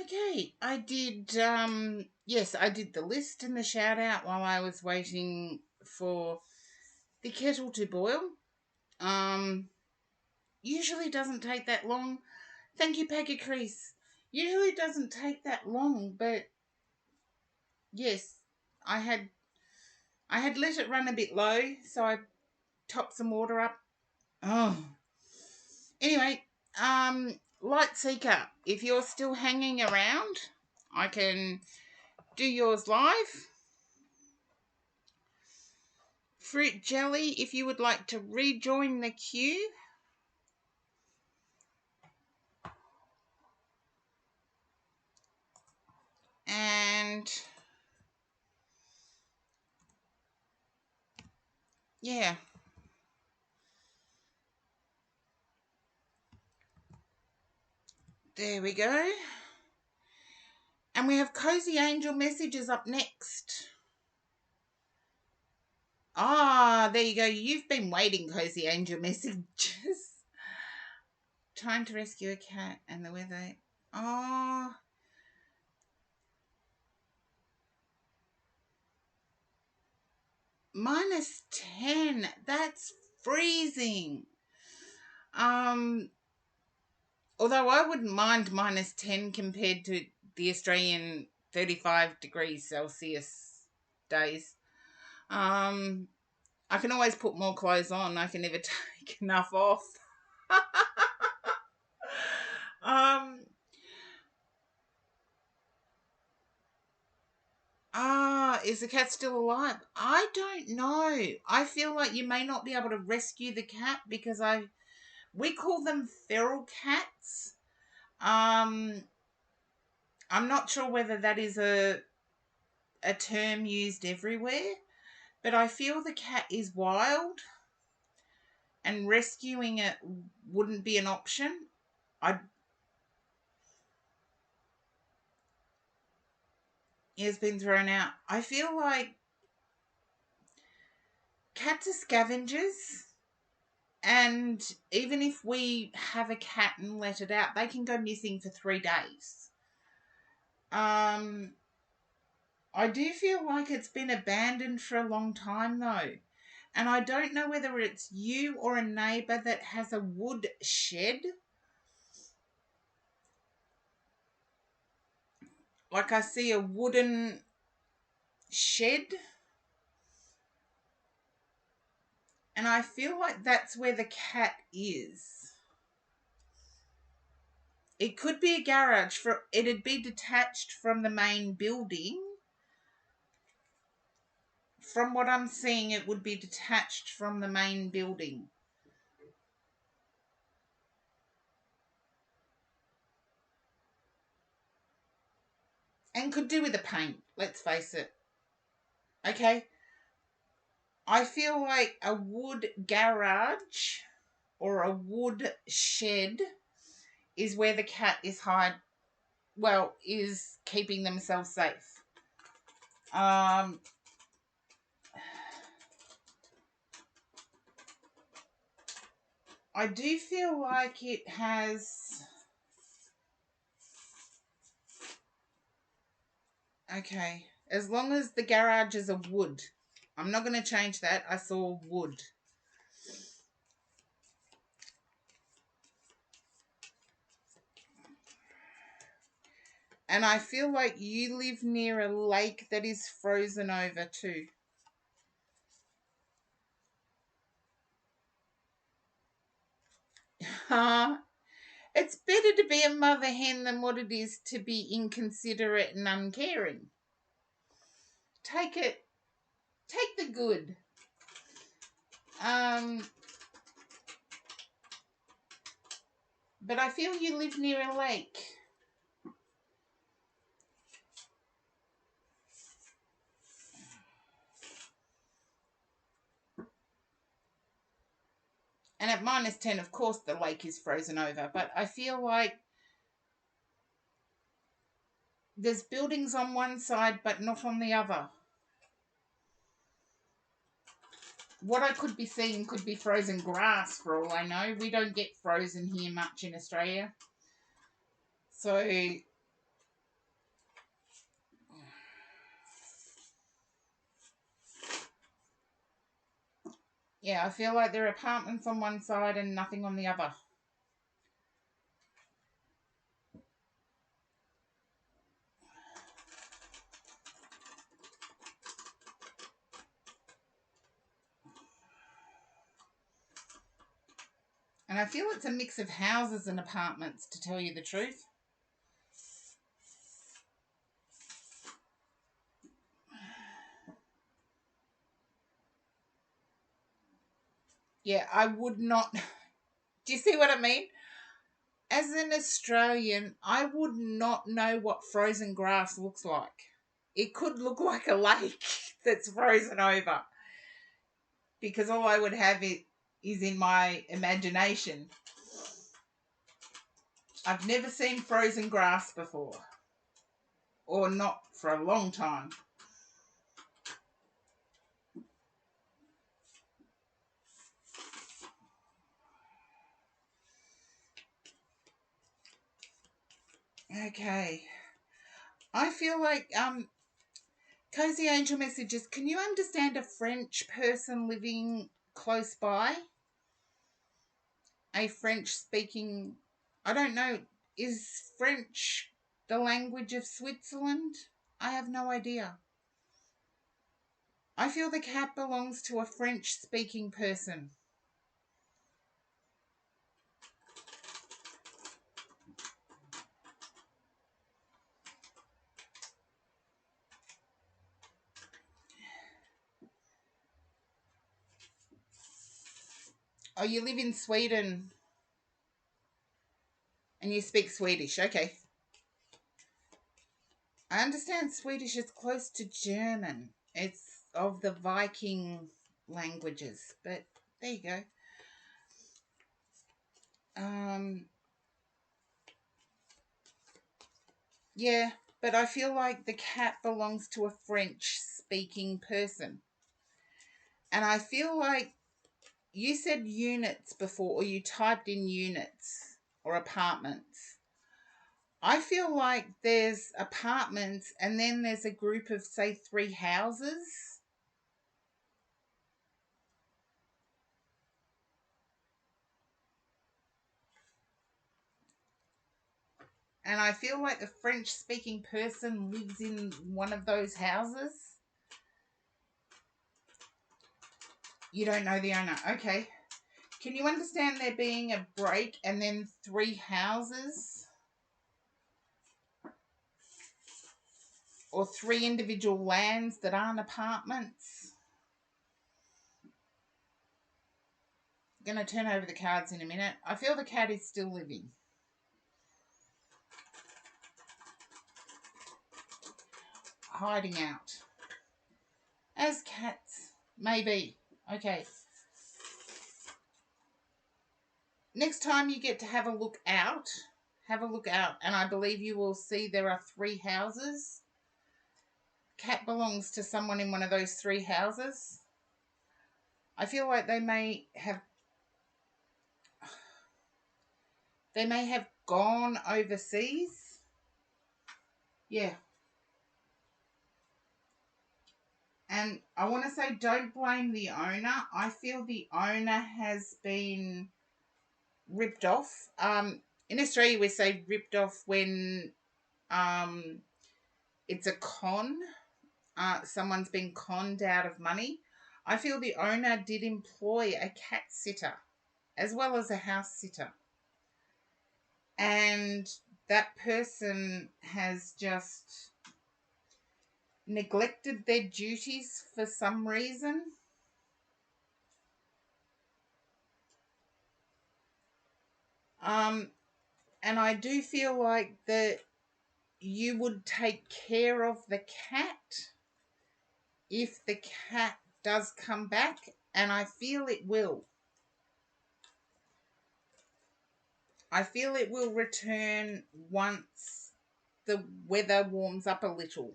Okay, I did, yes, I did the list and the shout out while I was waiting for the kettle to boil. Usually doesn't take that long. Thank you, Peggy Crease. Usually doesn't take that long, but yes, I had let it run a bit low, so I topped some water up. Oh, anyway, Light Seeker, if you're still hanging around, I can do yours live. Fruit Jelly, if you would like to rejoin the queue. And yeah. There we go. And we have Cozy Angel Messages up next. Ah, there you go. You've been waiting, Cozy Angel Messages. Trying to rescue a cat and the weather. Oh. -10. That's freezing. Although I wouldn't mind -10 compared to the Australian 35 degrees Celsius days. I can always put more clothes on. I can never take enough off. um is the cat still alive? I don't know. I feel like you may not be able to rescue the cat because we call them feral cats. I'm not sure whether that is a term used everywhere, but I feel the cat is wild and rescuing it wouldn't be an option. I It has been thrown out. I feel like cats are scavengers, and even if we have a cat and let it out, they can go missing for 3 days. I do feel like it's been abandoned for a long time though. And I don't know whether it's you or a neighbour that has a wood shed. Like I see a wooden shed. And I feel like that's where the cat is. It could be a garage. It'd be detached from the main building. From what I'm seeing, it would be detached from the main building. And could do with the paint, let's face it. Okay? I feel like a wood garage or a wood shed is where the cat is keeping themselves safe. I do feel like it has... Okay. As long as the garage is a wood. I'm not going to change that. I saw wood. And I feel like you live near a lake that is frozen over too. It's better to be a mother hen than what it is to be inconsiderate and uncaring. Take the good. But I feel you live near a lake. And at -10, of course, the lake is frozen over. But I feel like there's buildings on one side, but not on the other. What I could be seeing could be frozen grass for all I know. We don't get frozen here much in Australia. So, yeah, I feel like there are apartments on one side and nothing on the other. And I feel it's a mix of houses and apartments, to tell you the truth. Yeah, I would not... Do you see what I mean? As an Australian, I would not know what frozen grass looks like. It could look like a lake that's frozen over, because all I would have is in my imagination. I've never seen frozen grass before, or not for a long time. Okay. I feel like Cozy Angel Messages, can you understand a French person living close by? A French speaking, I don't know, is French the language of Switzerland? I have no idea. I feel the cat belongs to a French speaking person. Oh, you live in Sweden and you speak Swedish. Okay. I understand Swedish is close to German. It's of the Viking languages, but there you go. Yeah, but I feel like the cat belongs to a French speaking person. And I feel like you said units before, or you typed in units or apartments. I feel like there's apartments and then there's a group of, say, 3 houses. And I feel like the French speaking person lives in one of those houses. You don't know the owner. Okay. Can you understand there being a break and then 3 houses? Or 3 individual lands that aren't apartments? I'm going to turn over the cards in a minute. I feel the cat is still living. Hiding out. As cats may be. Okay. Next time you get to have a look out, and I believe you will see there are 3 houses. Cat belongs to someone in one of those 3 houses. I feel like they may have gone overseas. Yeah. And I want to say, don't blame the owner. I feel the owner has been ripped off. In Australia, we say ripped off when it's a con. Someone's been conned out of money. I feel the owner did employ a cat sitter as well as a house sitter. And that person has just neglected their duties for some reason. And I do feel like that you would take care of the cat if the cat does come back, and I feel it will. I feel it will return once the weather warms up a little.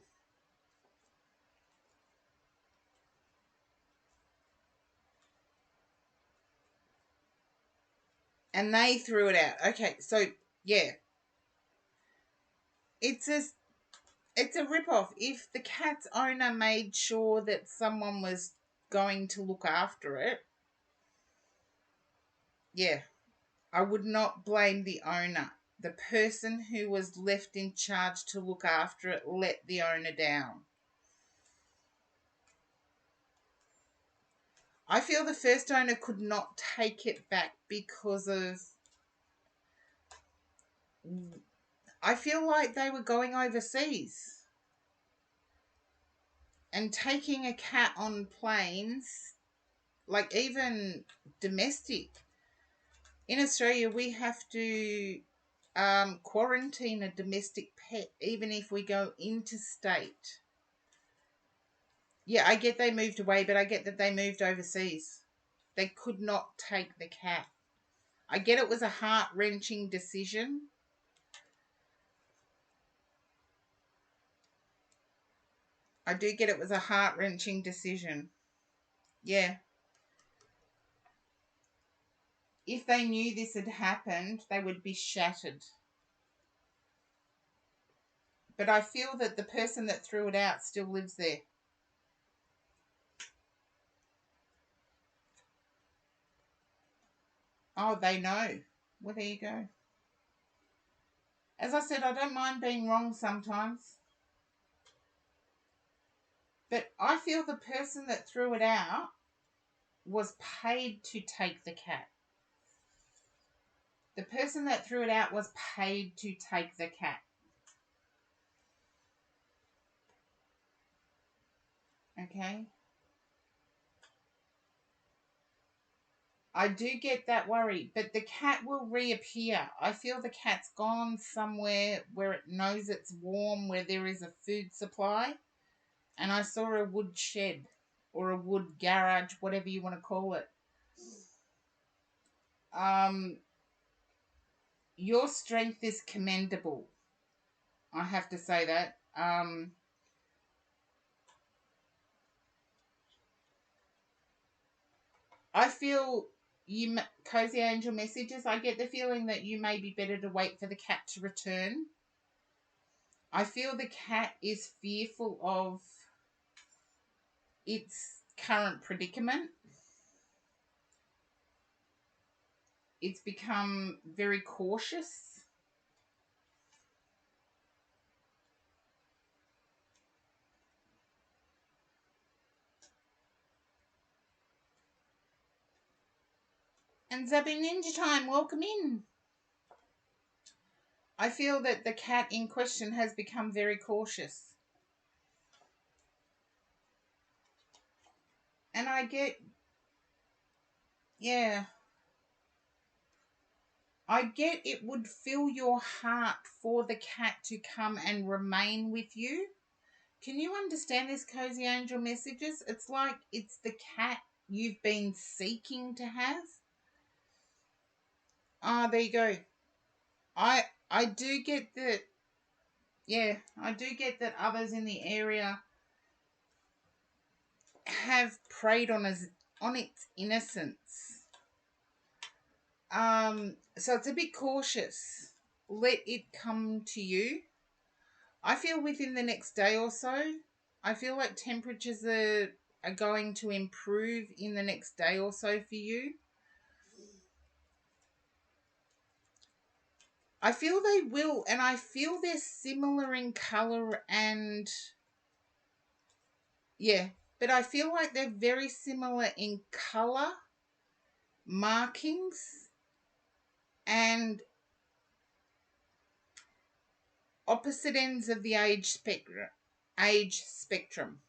And they threw it out. Okay, so yeah. It's a rip-off. If the cat's owner made sure that someone was going to look after it, yeah, I would not blame the owner. The person who was left in charge to look after it let the owner down. I feel the first owner could not take it back because of... I feel like they were going overseas. And taking a cat on planes, like even domestic. In Australia, we have to quarantine a domestic pet even if we go interstate. Yeah, I get they moved away, but I get that they moved overseas. They could not take the cat. I get it was a heart-wrenching decision. I do get it was a heart-wrenching decision. Yeah. If they knew this had happened, they would be shattered. but I feel that the person that threw it out still lives there. Oh, they know. Well, there you go. As I said, I don't mind being wrong sometimes. But I feel the person that threw it out was paid to take the cat. The person that threw it out was paid to take the cat. Okay? I do get that worry, but the cat will reappear. I feel the cat's gone somewhere where it knows it's warm, where there is a food supply. And I saw a wood shed or a wood garage, whatever you want to call it. Your strength is commendable. I have to say that. I feel you, Cozy Angel Messages, I get the feeling that you may be better to wait for the cat to return. I feel the cat is fearful of its current predicament. It's become very cautious. And Zabu Ninja Time, welcome in. I feel that the cat in question has become very cautious. And I get, yeah, I get it would fill your heart for the cat to come and remain with you. Can you understand this, Cozy Angel Messages? It's like it's the cat you've been seeking to have. Ah, there you go. I do get that. Yeah, I do get that others in the area have preyed on its innocence. So it's a bit cautious. Let it come to you. I feel within the next day or so, I feel like temperatures are going to improve in the next day or so for you. I feel they will, and I feel they're similar in colour and yeah, but I feel like they're very similar in colour, markings, and opposite ends of the age spectrum. Age spectrum.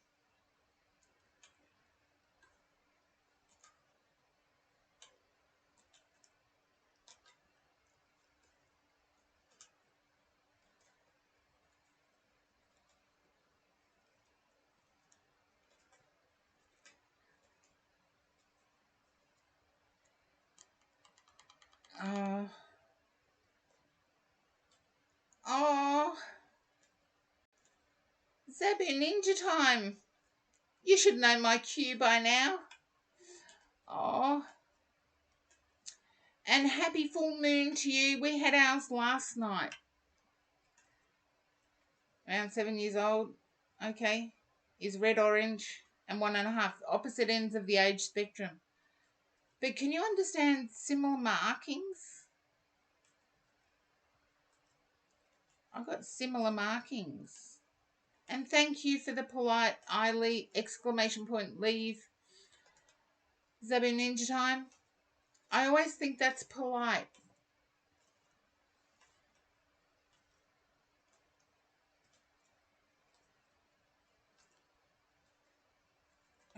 Uh, oh, Zabu Ninja Time. You should know my cue by now. Oh, and happy full moon to you. We had ours last night. Around 7 years old. Okay. Is red, orange, and 1.5. Opposite ends of the age spectrum. But can you understand similar markings? I've got similar markings. And thank you for the polite exclamation point leave. Zabu Ninja Time. I always think that's polite.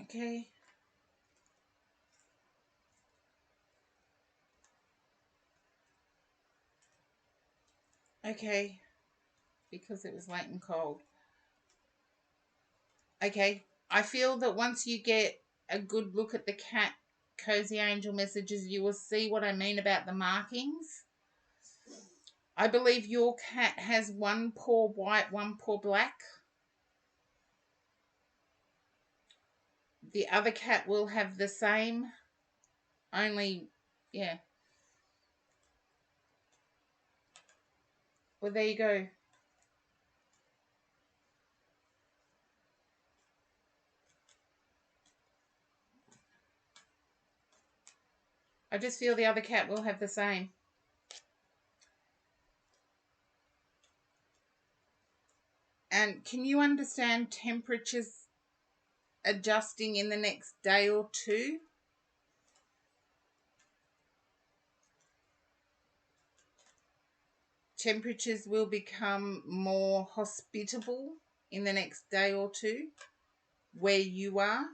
Okay. Okay. Because it was late and cold. Okay. I feel that once you get a good look at the cat Cozy Angel Messages, you will see what I mean about the markings. I believe your cat has one paw white, one paw black. The other cat will have the same, only, yeah. Well, there you go. I just feel the other cat will have the same. And can you understand temperatures adjusting in the next day or two? Temperatures will become more hospitable in the next day or two where you are.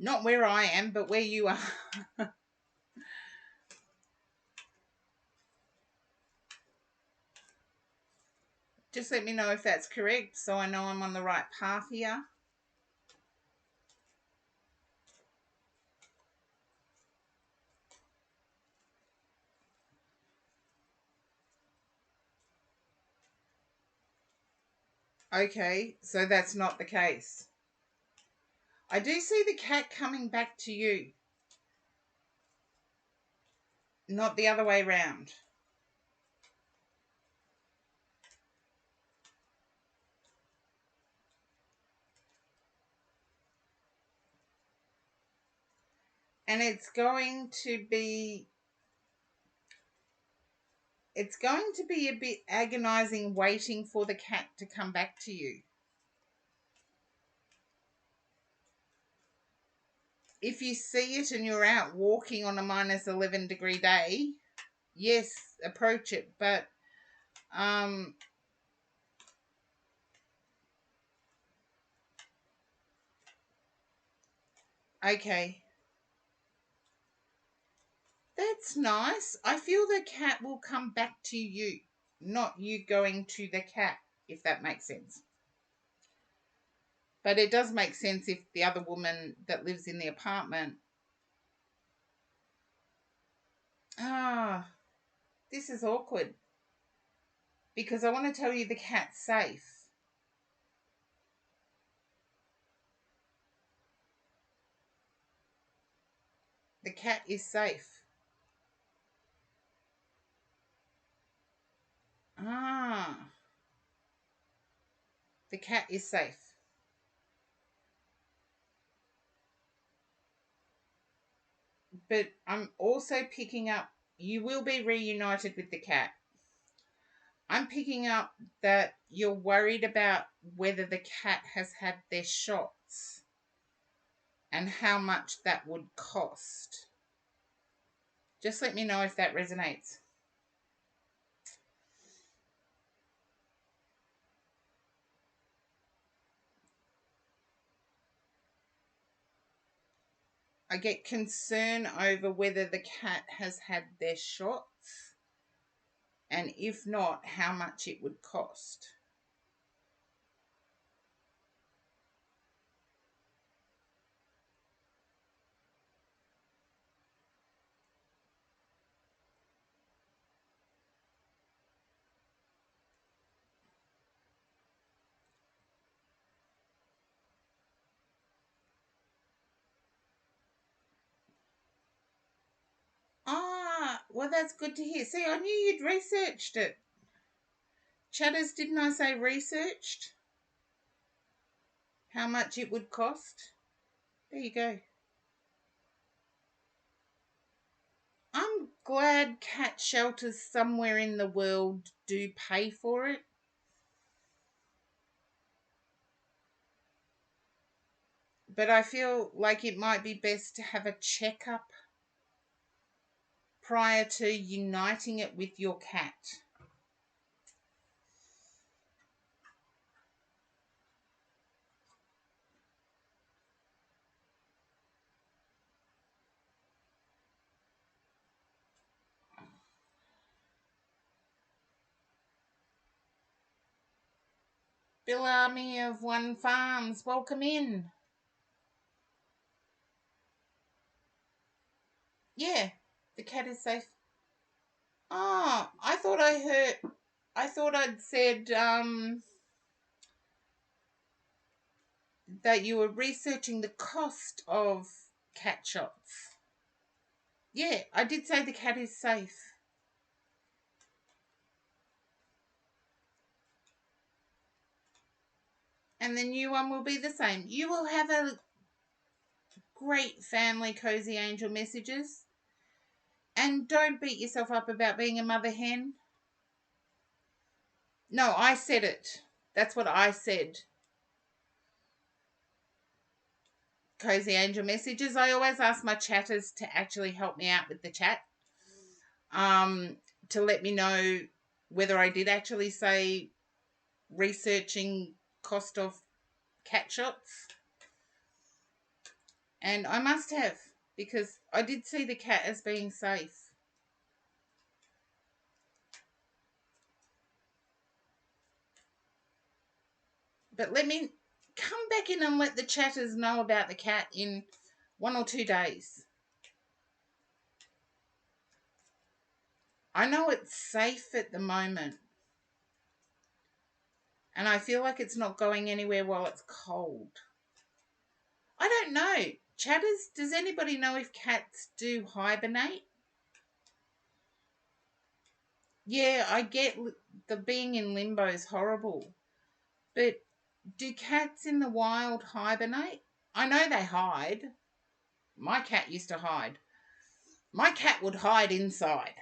Not where I am, but where you are. Just let me know if that's correct so I know I'm on the right path here. Okay, so that's not the case. I do see the cat coming back to you, not the other way round. And it's going to be a bit agonizing waiting for the cat to come back to you. If you see it and you're out walking on a minus 11 degree day, yes, approach it. But okay. That's nice. I feel the cat will come back to you, not you going to the cat, if that makes sense. But it does make sense if the other woman that lives in the apartment. Ah, this is awkward. Because I want to tell you the cat's safe. The cat is safe. Ah, the cat is safe. But I'm also picking up you will be reunited with the cat. I'm picking up that you're worried about whether the cat has had their shots and how much that would cost. Just let me know if that resonates. I get concern over whether the cat has had their shots, and if not, how much it would cost. Ah, well, that's good to hear. See, I knew you'd researched it. Chatters, didn't I say researched? How much it would cost? There you go. I'm glad cat shelters somewhere in the world do pay for it. But I feel like it might be best to have a checkup prior to uniting it with your cat. Bill Army of One Farms, welcome in. Yeah, the cat is safe. Oh, I thought I'd said that you were researching the cost of cat shots. Yeah, I did say the cat is safe. And the new one will be the same. You will have a great family, Cozy Angel Messages. And don't beat yourself up about being a mother hen. No, I said it. That's what I said. Cozy Angel Messages. I always ask my chatters to actually help me out with the chat. To let me know whether I did actually say researching cost of cat shots. And I must have, because I did see the cat as being safe. But let me come back in and let the chatters know about the cat in 1 or 2 days. I know it's safe at the moment. And I feel like it's not going anywhere while it's cold. I don't know. Chatters, does anybody know if cats do hibernate? Yeah, I get the being in limbo is horrible. But do cats in the wild hibernate? I know they hide. My cat used to hide. My cat would hide inside.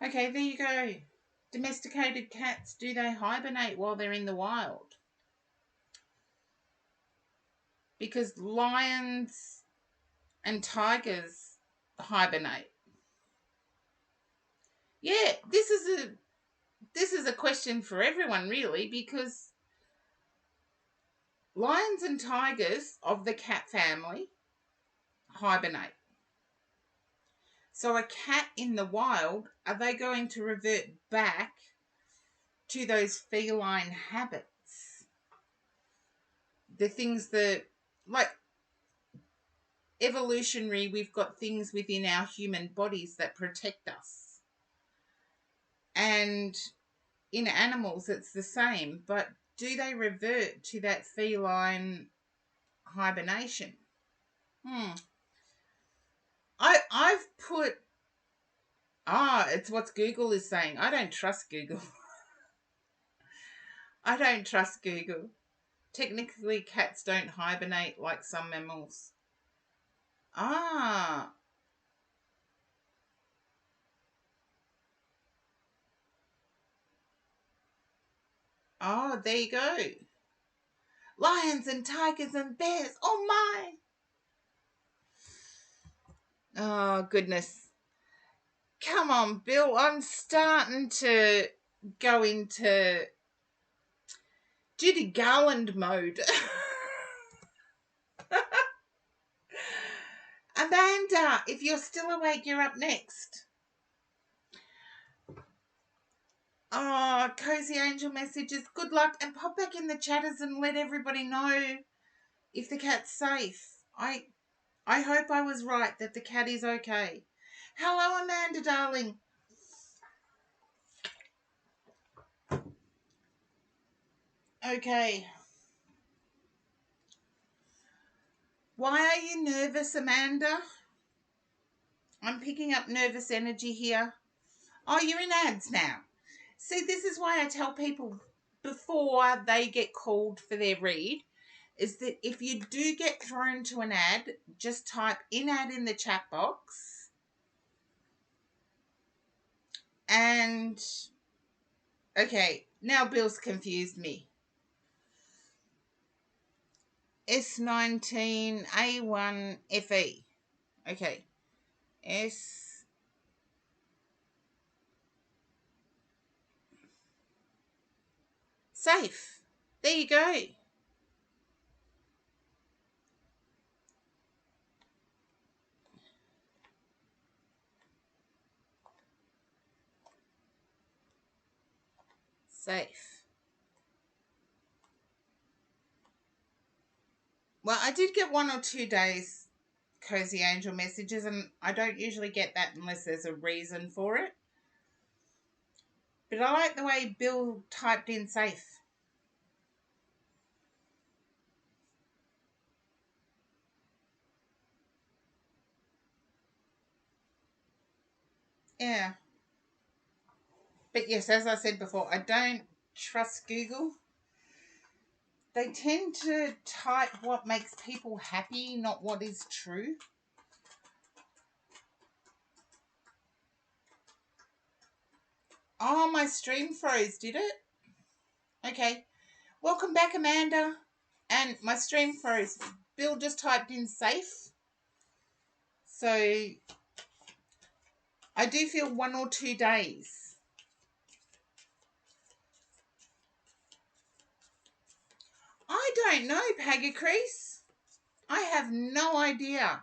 Okay, there you go. Domesticated cats, do they hibernate while they're in the wild? Because lions and tigers hibernate. Yeah, this is a question for everyone really, because lions and tigers of the cat family hibernate. So a cat in the wild, are they going to revert back to those feline habits? The things that, like evolutionary, we've got things within our human bodies that protect us. And in animals, it's the same. But do they revert to that feline hibernation? I've put it's what Google is saying. I don't trust Google. I don't trust Google. Technically, cats don't hibernate like some mammals. Ah. Oh, there you go. Lions and tigers and bears. Oh my. Oh goodness. Come on, Bill. I'm starting to go into Judy Garland mode. Amanda, if you're still awake, you're up next. Oh, Cozy Angel Messages. Good luck, and pop back in the chatters and let everybody know if the cat's safe. I hope I was right that the cat is okay. Hello, Amanda, darling. Okay. Why are you nervous, Amanda? I'm picking up nervous energy here. Oh, you're in ads now. See, this is why I tell people before they get called for their read, is that if you do get thrown to an ad, just type in ad in the chat box. And, okay, now Bill's confused me. S19A1FE. Okay. Safe. There you go. Safe. Well, I did get 1 or 2 days Cozy Angel Messages, and I don't usually get that unless there's a reason for it. But I like the way Bill typed in safe. Yeah. But yes, as I said before, I don't trust Google. they tend to type what makes people happy, not what is true. Oh, my stream froze, did it? Okay. Welcome back, Amanda. And my stream froze. Bill just typed in safe. So I do feel 1 or 2 days. I don't know, Pagacrease. I have no idea.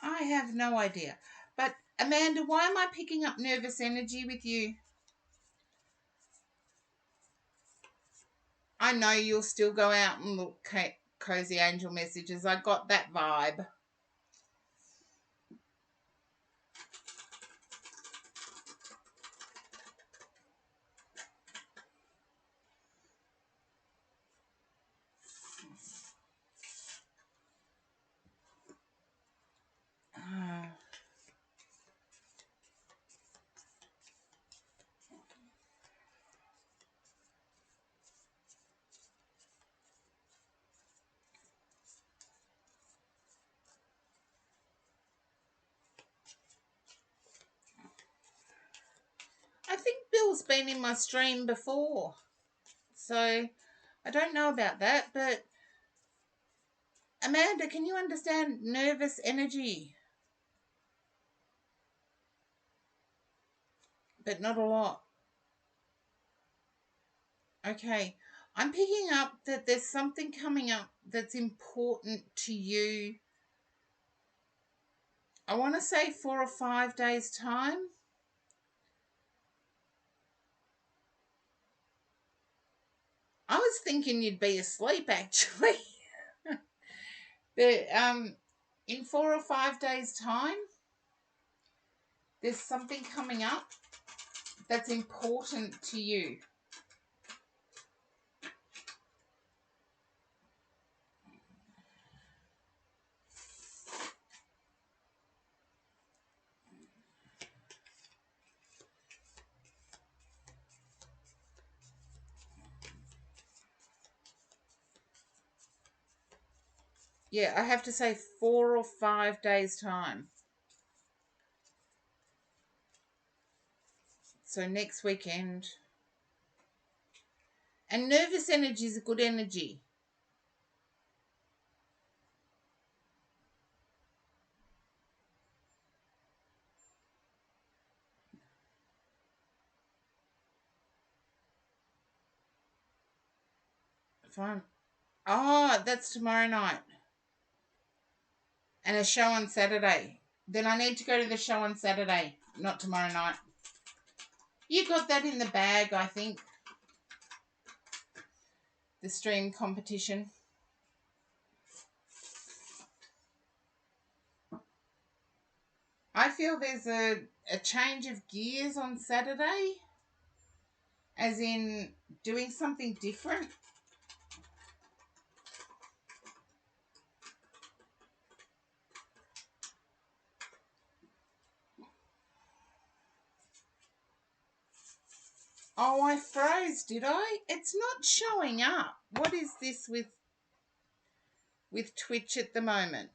I have no idea. But Amanda, why am I picking up nervous energy with you? I know you'll still go out and look cozy angel messages. I got that vibe. I think Bill's been in my stream before. So I don't know about that, but Amanda, can you understand nervous energy? But not a lot. Okay. I'm picking up that there's something coming up that's important to you. I want to say 4 or 5 days' time. I was thinking you'd be asleep, actually. But in 4 or 5 days' time, there's something coming up that's important to you. Yeah, I have to say 4 or 5 days' time. So next weekend. And nervous energy is a good energy. Fine. Oh, that's tomorrow night. And a show on Saturday. Then I need to go to the show on Saturday, not tomorrow night. You got that in the bag, I think. The stream competition. I feel there's a change of gears on Saturday, as in doing something different. Oh, I froze, did I? It's not showing up. What is this with Twitch at the moment?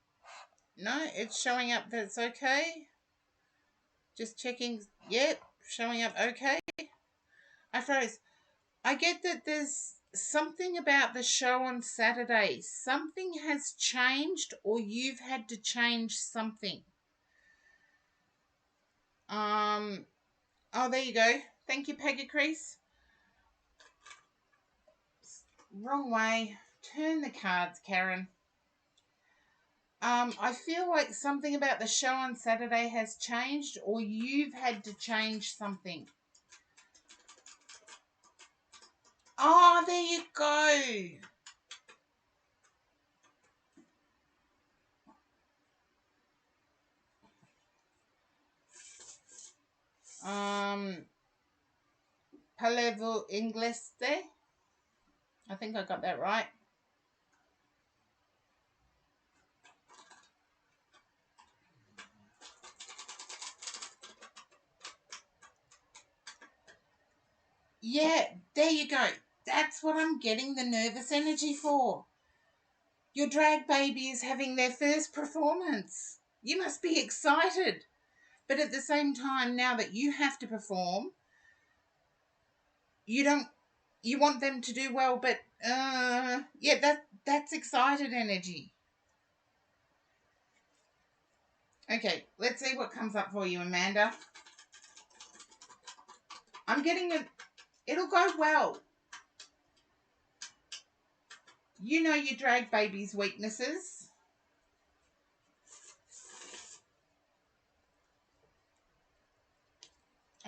No, it's showing up that it's okay. Just checking. Yep, showing up okay. I froze. I get that there's something about the show on Saturday. Something has changed, or you've had to change something. Oh, there you go. Thank you, Pegacrease. Wrong way. Turn the cards, Karen. I feel like something about the show on Saturday has changed, or you've had to change something. Oh, there you go. Parlez-vous Inglés? I think I got that right. Yeah, there you go. That's what I'm getting the nervous energy for. Your drag baby is having their first performance. You must be excited. But at the same time, now that you have to perform, you don't you want them to do well, but yeah, that's excited energy. Okay, let's see what comes up for you, Amanda. I'm getting it. It'll go well. You know your drag baby's weaknesses.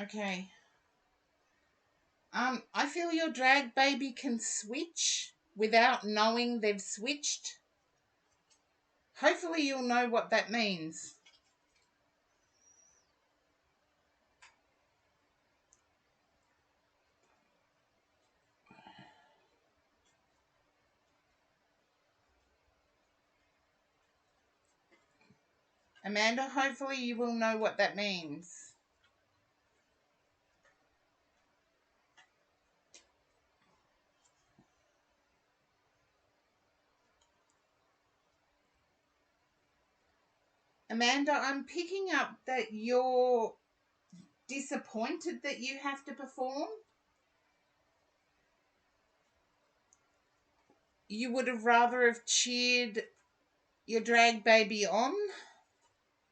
Okay. I feel your drag baby can switch without knowing they've switched. Hopefully you'll know what that means. Amanda, hopefully you will know what that means. Amanda, I'm picking up that you're disappointed that you have to perform. You would have rather have cheered your drag baby on,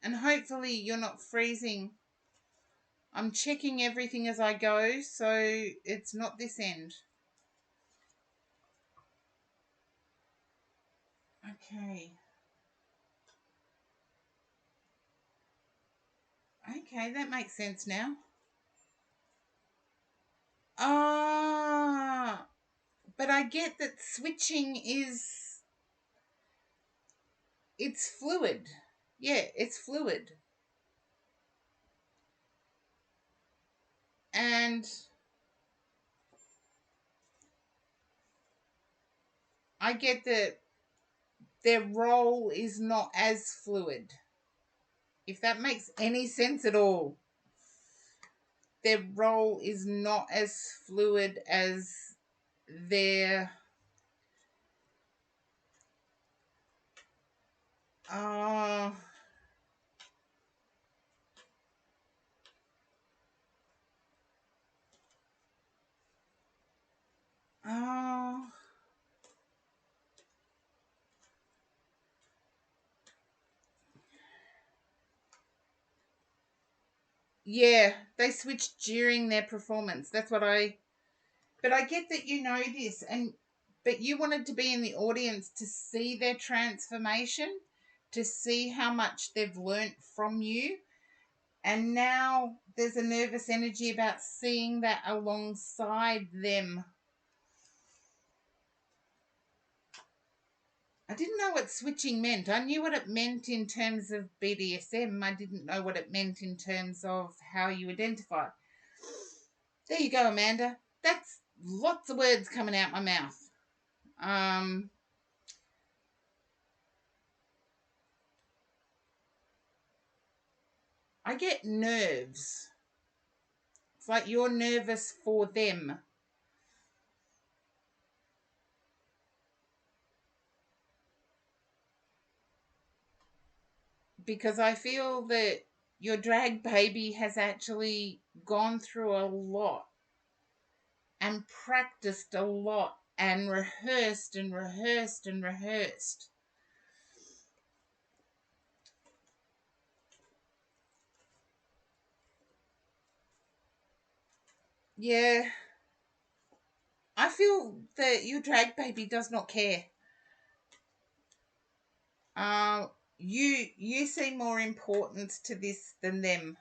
and hopefully you're not freezing. I'm checking everything as I go, so it's not this end. Okay. Okay, that makes sense now. Ah, but I get that switching is it's fluid. Yeah, it's fluid. And I get that their role is not as fluid. If that makes any sense at all. Their role is not as fluid as their uh uh yeah, they switched during their performance. That's what I but I get that you know this and but you wanted to be in the audience to see their transformation, to see how much they've learnt from you. And now there's a nervous energy about seeing that alongside them. I didn't know what switching meant. I knew what it meant in terms of BDSM. I didn't know what it meant in terms of how you identify. There you go, Amanda. That's lots of words coming out my mouth. Um, I get nerves. It's like you're nervous for them because I feel that your drag baby has actually gone through a lot and practiced a lot and rehearsed and rehearsed and rehearsed. Yeah, I feel that your drag baby does not care. Uh, you see more importance to this than them.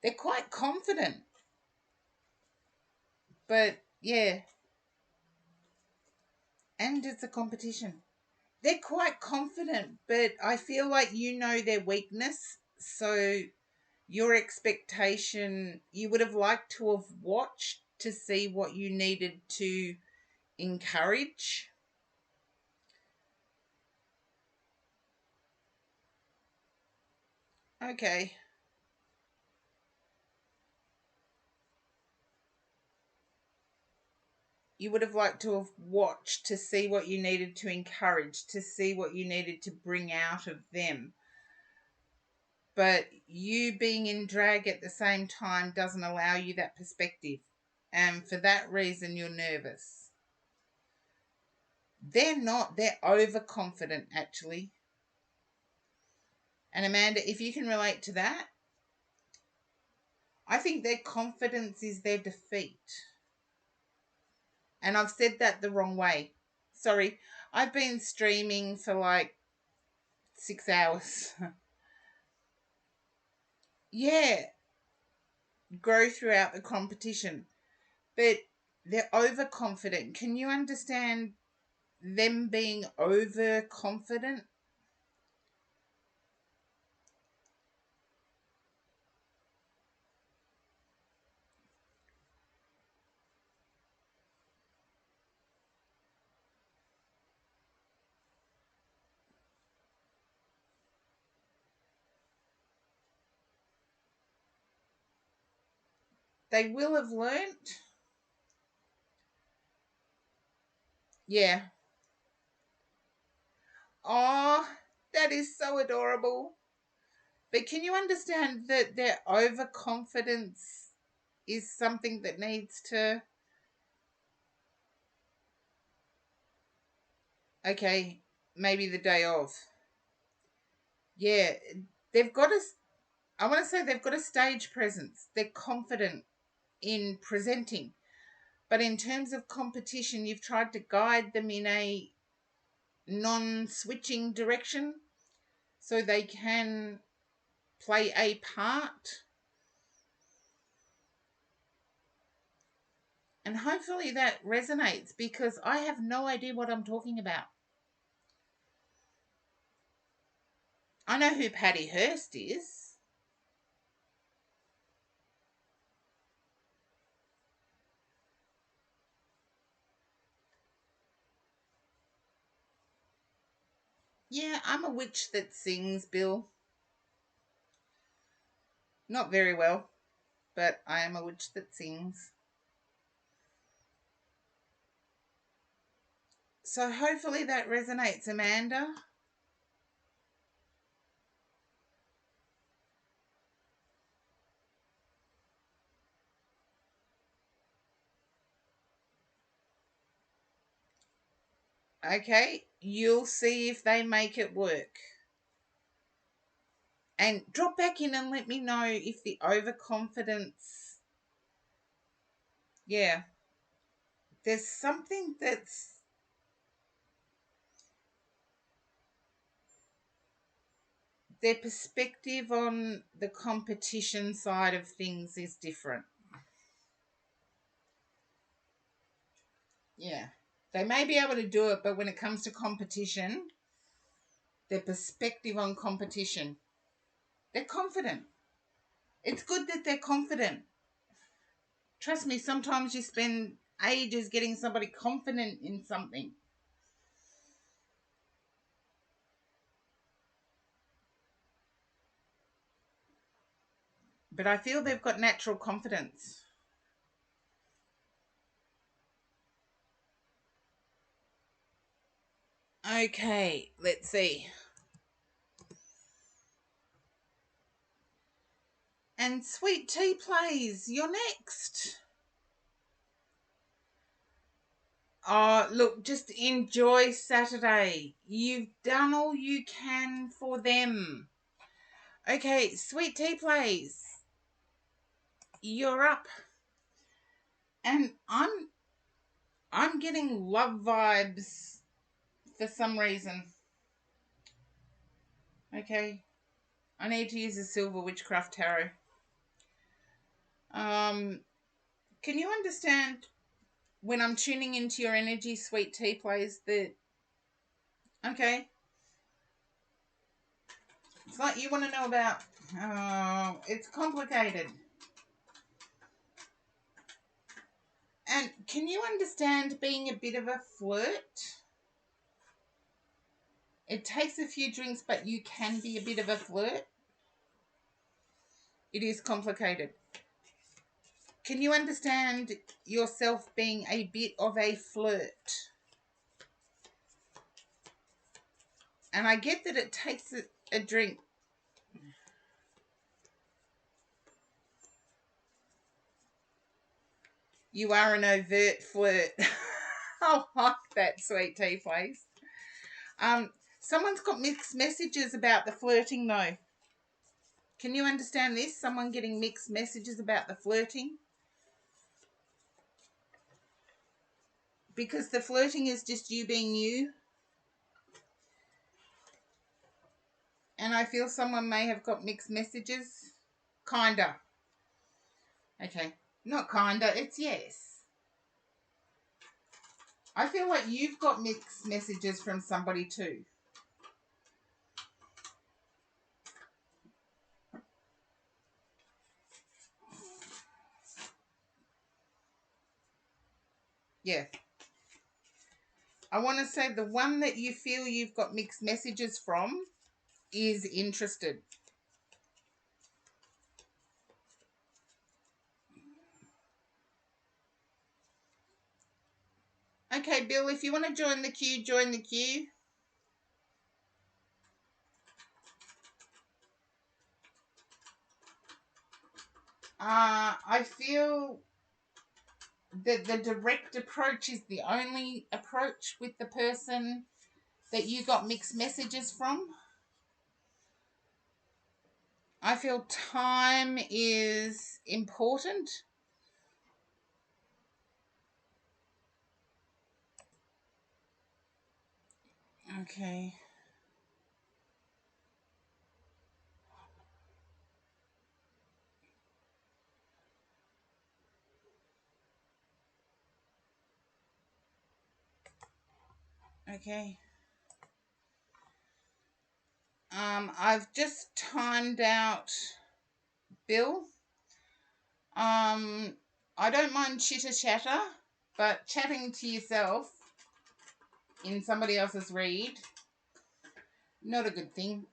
They're quite confident, but yeah, and it's a competition. They're quite confident, but I feel like you know their weakness, so your expectation you would have liked to have watched to see what you needed to encourage. Okay. you would have liked to have watched to see what you needed to encourage, to see what you needed to bring out of them. But you being in drag at the same time doesn't allow you that perspective. And for that reason, you're nervous. They're not, they're overconfident, actually. And Amanda, if you can relate to that, I think their confidence is their defeat. And I've said that the wrong way. Sorry, I've been streaming for like 6 hours. Yeah, grow throughout the competition. But they're overconfident. Can you understand them being overconfident? They will have learnt. Yeah. Oh, that is so adorable. But can you understand that their overconfidence is something that needs to. Okay, maybe the day of. Yeah, they've got a. I want to say they've got a stage presence. They're confident in presenting. But in terms of competition, you've tried to guide them in a non-switching direction so they can play a part. And hopefully that resonates, because I have no idea what I'm talking about. I know who Patty Hearst is. Yeah, I'm a witch that sings, Bill. Not very well, but I am a witch that sings. So hopefully that resonates, Amanda. Okay, you'll see if they make it work. And drop back in and let me know if the overconfidence. Yeah, there's something that's. Their perspective on the competition side of things is different. Yeah. They may be able to do it, but when it comes to competition, their perspective on competition, they're confident. It's good that they're confident. Trust me, sometimes you spend ages getting somebody confident in something. But I feel they've got natural confidence. Okay, let's see. And Sweet Tea Plays, you're next. Oh, look, just enjoy Saturday. You've done all you can for them. Okay, Sweet Tea Plays, you're up. And I'm getting love vibes for some reason. Okay. I need to use a Silver Witchcraft Tarot. Um, can you understand when I'm tuning into your energy, Sweet Tea Plays, that. Okay. It's like you want to know about. Oh, it's complicated. And can you understand being a bit of a flirt? It takes a few drinks, but you can be a bit of a flirt. It is complicated. Can you understand yourself being a bit of a flirt? And I get that it takes a drink. You are an overt flirt. I like that, Sweet Tea Place. Someone's got mixed messages about the flirting, though. Can you understand this? Someone getting mixed messages about the flirting? Because the flirting is just you being you. And I feel someone may have got mixed messages. Kinda. Okay. Not kinda, it's yes. I feel like you've got mixed messages from somebody too. Yeah. I want to say the one that you feel you've got mixed messages from is interested. Okay, Bill, if you want to join the queue, join the queue. I feel that the direct approach is the only approach with the person that you got mixed messages from. I feel time is important. Okay. Okay. I've just timed out Bill. I don't mind chitter chatter, but chatting to yourself in somebody else's read, not a good thing.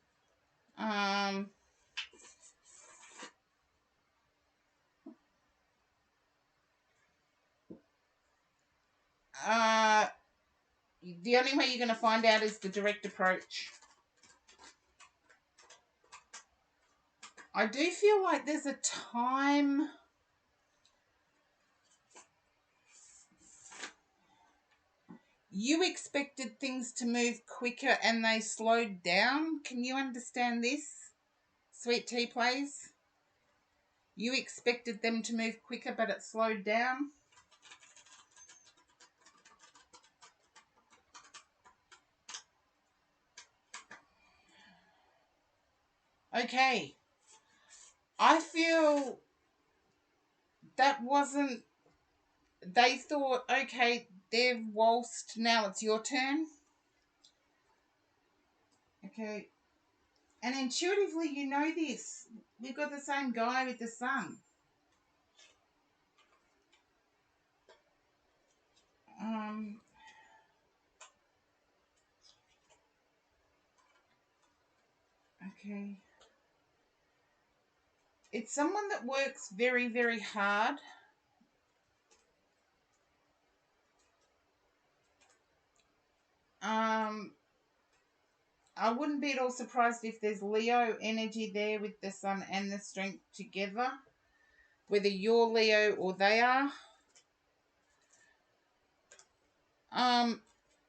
The only way you're going to find out is the direct approach. I do feel like there's a time. You expected things to move quicker and they slowed down. Can you understand this, Sweet Tea Plays? You expected them to move quicker, but it slowed down. Okay. I feel that wasn't... They thought, okay, they've waltzed, now it's your turn. Okay. And intuitively, you know this. We've got the same guy with the sun. Okay. It's someone that works very, very hard. I wouldn't be at all surprised if there's Leo energy there with the sun and the strength together. Whether you're Leo or they are. I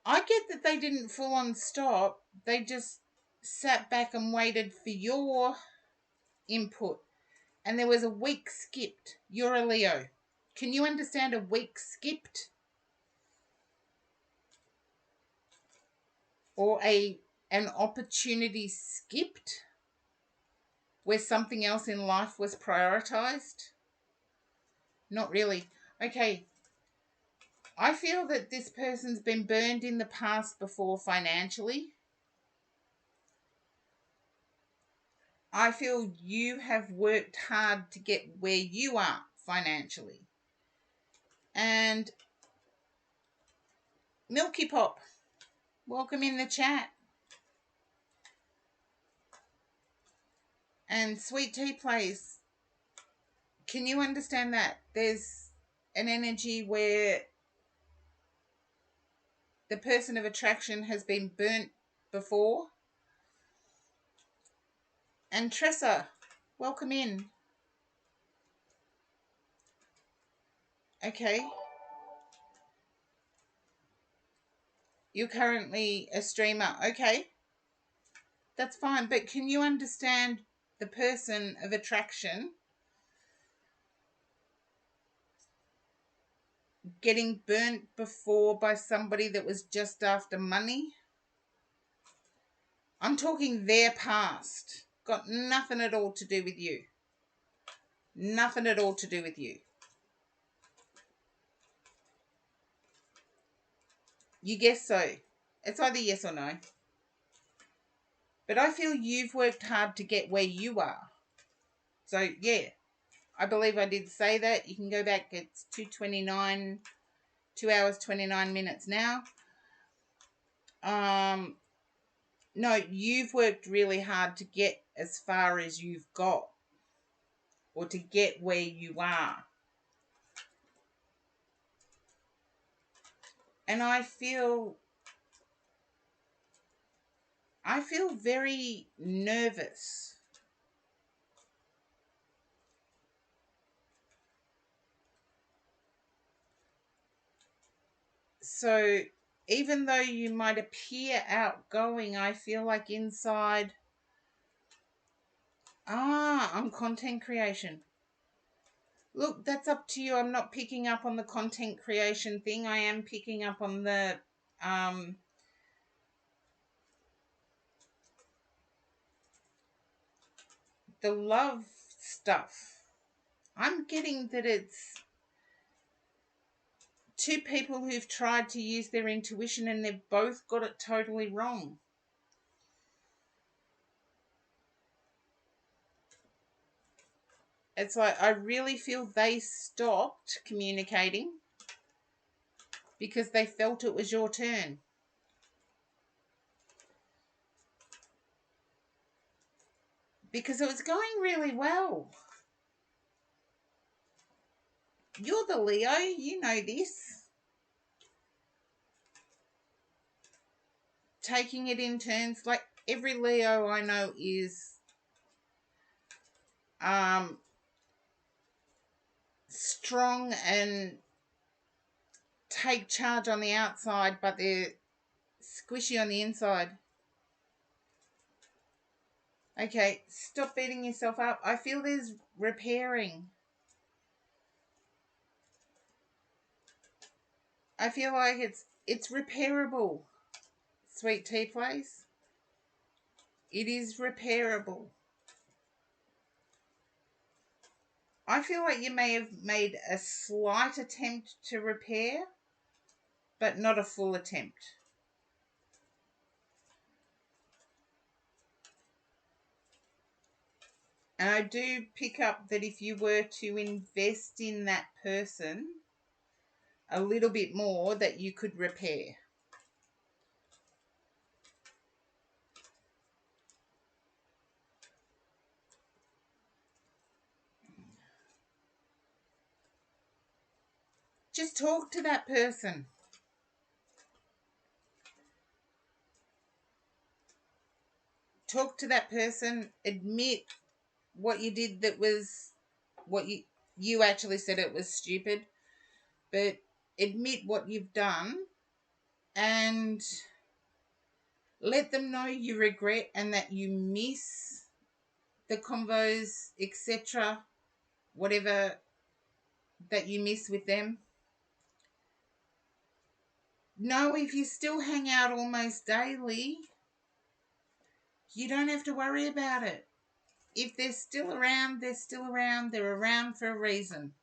get that they didn't full on stop. They just sat back and waited for your input. And there was a week skipped. You're a Leo. Can you understand a week skipped? Or an opportunity skipped? Where something else in life was prioritized? Not really. Okay. I feel that this person's been burned in the past before financially. I feel you have worked hard to get where you are financially. And Milky Pop, welcome in the chat. And Sweet Tea Plays, Can you understand that? There's an energy where the person of attraction has been burnt before. And Tressa, welcome in. Okay. You're currently a streamer. Okay. That's fine. But can you understand the person of attraction getting burnt before by somebody that was just after money? I'm talking their past. Got nothing at all to do with you. Nothing at all to do with you. You guess so. It's either yes or no. But I feel you've worked hard to get where you are. So, yeah. I believe I did say that. You can go back. It's 2:29, 2 hours, 29 minutes now. No, you've worked really hard to get as far as you've got, or to get where you are. And I feel very nervous. So even though you might appear outgoing, I feel like inside, I'm content creation. Look, that's up to you. I'm not picking up on the content creation thing. I am picking up on the love stuff. I'm getting that it's two people who've tried to use their intuition and they've both got it totally wrong. It's like I really feel they stopped communicating because they felt it was your turn. Because it was going really well. You're the Leo, you know this. Taking it in turns, like every Leo I know is strong and take charge on the outside, but they're squishy on the inside. Okay, stop beating yourself up. I feel there's repairing. I feel like it's repairable. Sweet tea place. It is repairable. I feel like you may have made a slight attempt to repair, but not a full attempt. And I do pick up that if you were to invest in that person a little bit more, that you could repair. Just talk to that person. Talk to that person. Admit what you did that was what you actually said it was stupid, but admit what you've done and let them know you regret and that you miss the convos, etc., whatever that you miss with them. No, if you still hang out almost daily, you don't have to worry about it. If they're still around, they're still around. They're around for a reason.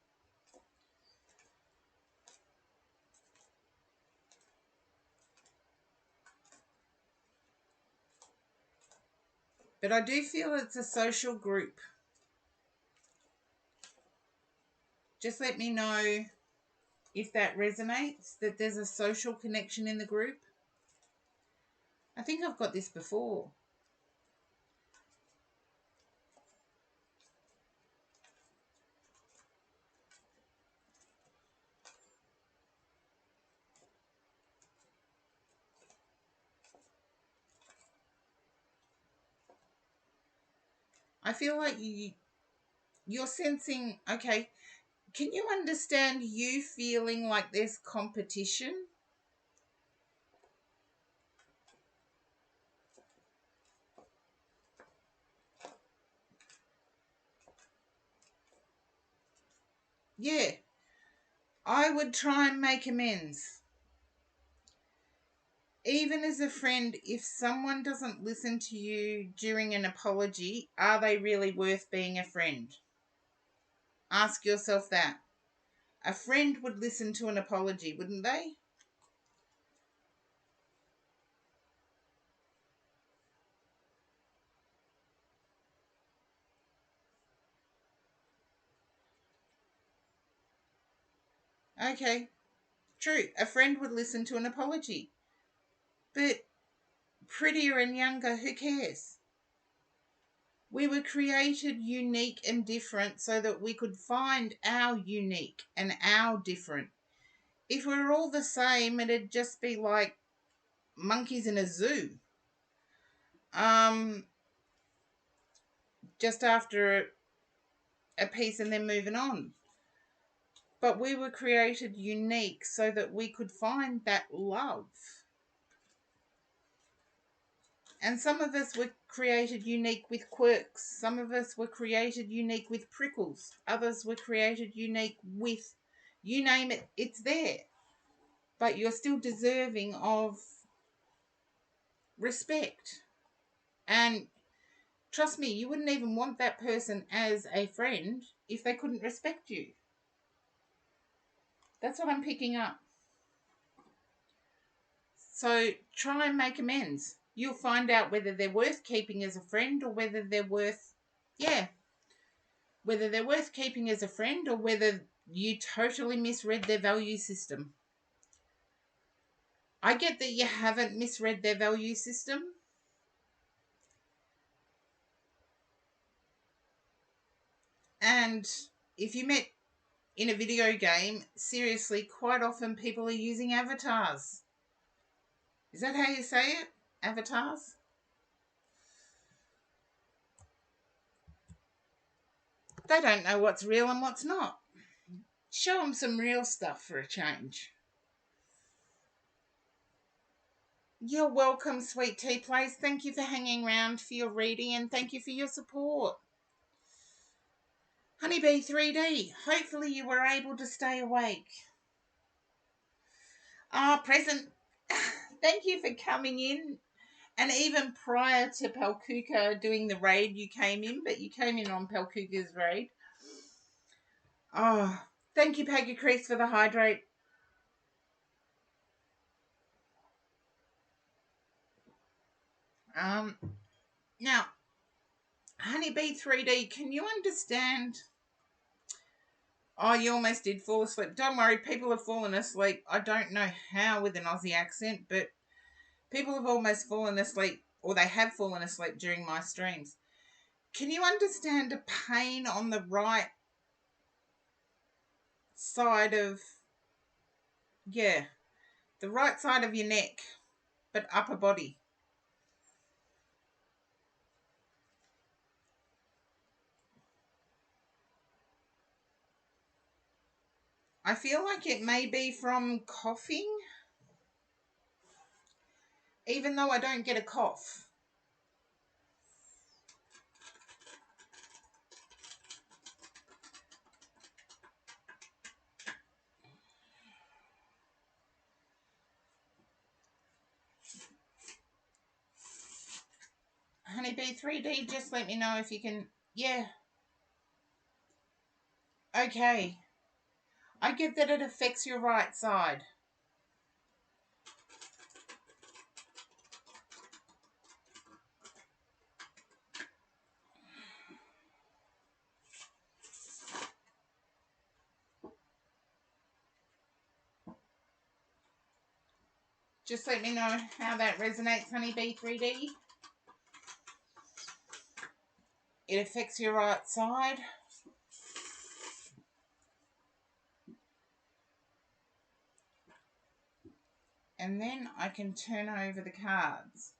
But I do feel it's a social group. Just let me know if that resonates, that there's a social connection in the group. I think I've got this before. I feel like you're sensing, okay, can you understand you feeling like there's competition? Yeah, I would try and make amends. Even as a friend, if someone doesn't listen to you during an apology, are they really worth being a friend? Ask yourself that. A friend would listen to an apology, wouldn't they? Okay, true. A friend would listen to an apology. But prettier and younger, who cares? We were created unique and different so that we could find our unique and our different. If we were all the same, it'd just be like monkeys in a zoo. Um, just after a piece and then moving on. But we were created unique so that we could find that love. And some of us were created unique with quirks. Some of us were created unique with prickles. Others were created unique with, you name it, it's there. But you're still deserving of respect. And trust me, you wouldn't even want that person as a friend if they couldn't respect you. That's what I'm picking up. So try and make amends. You'll find out whether they're worth keeping as a friend or whether they're worth, yeah, whether they're worth keeping as a friend or whether you totally misread their value system. I get that you haven't misread their value system. And if you met in a video game, seriously, quite often people are using avatars. Is that how you say it? Avatars? They don't know what's real and what's not. Show them some real stuff for a change. You're welcome, Sweet Tea Place. Thank you for hanging around for your reading and thank you for your support. Honeybee 3D, hopefully you were able to stay awake. Present, thank you for coming in. And even prior to Palkuka doing the raid, you came in, but you came in on Palkuka's raid. Oh, thank you, Peggy Crease, for the hydrate. Now, Honeybee 3D, can you understand? Oh, you almost did fall asleep. Don't worry, people have fallen asleep. I don't know how with an Aussie accent, but people have almost fallen asleep, or they have fallen asleep during my streams. Can you understand a pain on the right side of, yeah, the right side of your neck, but upper body? I feel like it may be from coughing, even though I don't get a cough. Honeybee 3D, just let me know if you can. Yeah. Okay. I get that it affects your right side. Just let me know how that resonates, Honeybee 3D. It affects your right side. And then I can turn over the cards.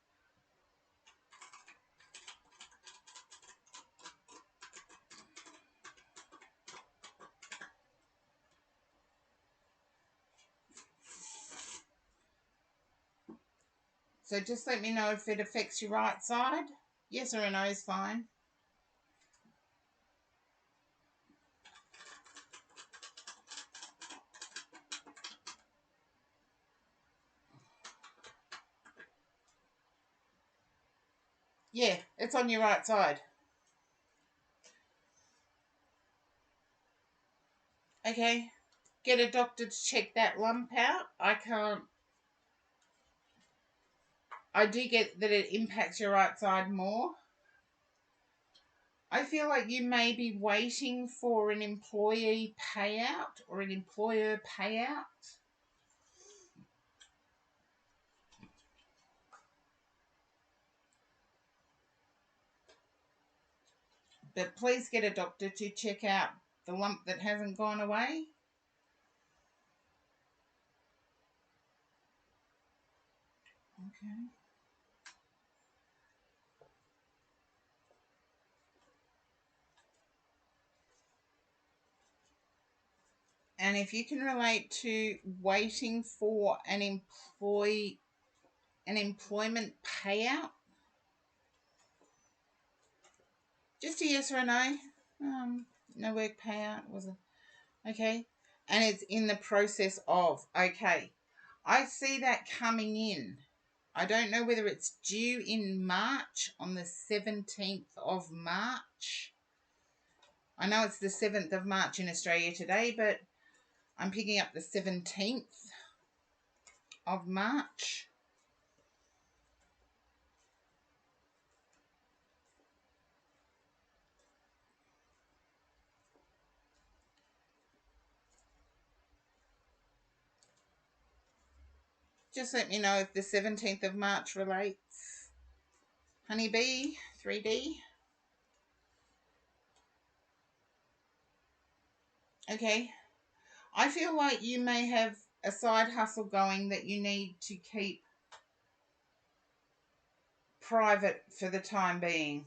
So just let me know if it affects your right side. Yes or a no is fine. Yeah, it's on your right side. Okay, get a doctor to check that lump out. I do get that it impacts your right side more. I feel like you may be waiting for an employee payout or an employer payout. But please get a doctor to check out the lump that hasn't gone away. Okay. And if you can relate to waiting for an employment payout, just a yes or a no. No work payout was it? Okay. And it's in the process of. Okay. I see that coming in. I don't know whether it's due in March, on the 17th of March. I know it's the 7th of March in Australia today, but I'm picking up the 17th of March. Just let me know if the 17th of March relates. Honeybee, 3D. Okay. I feel like you may have a side hustle going that you need to keep private for the time being.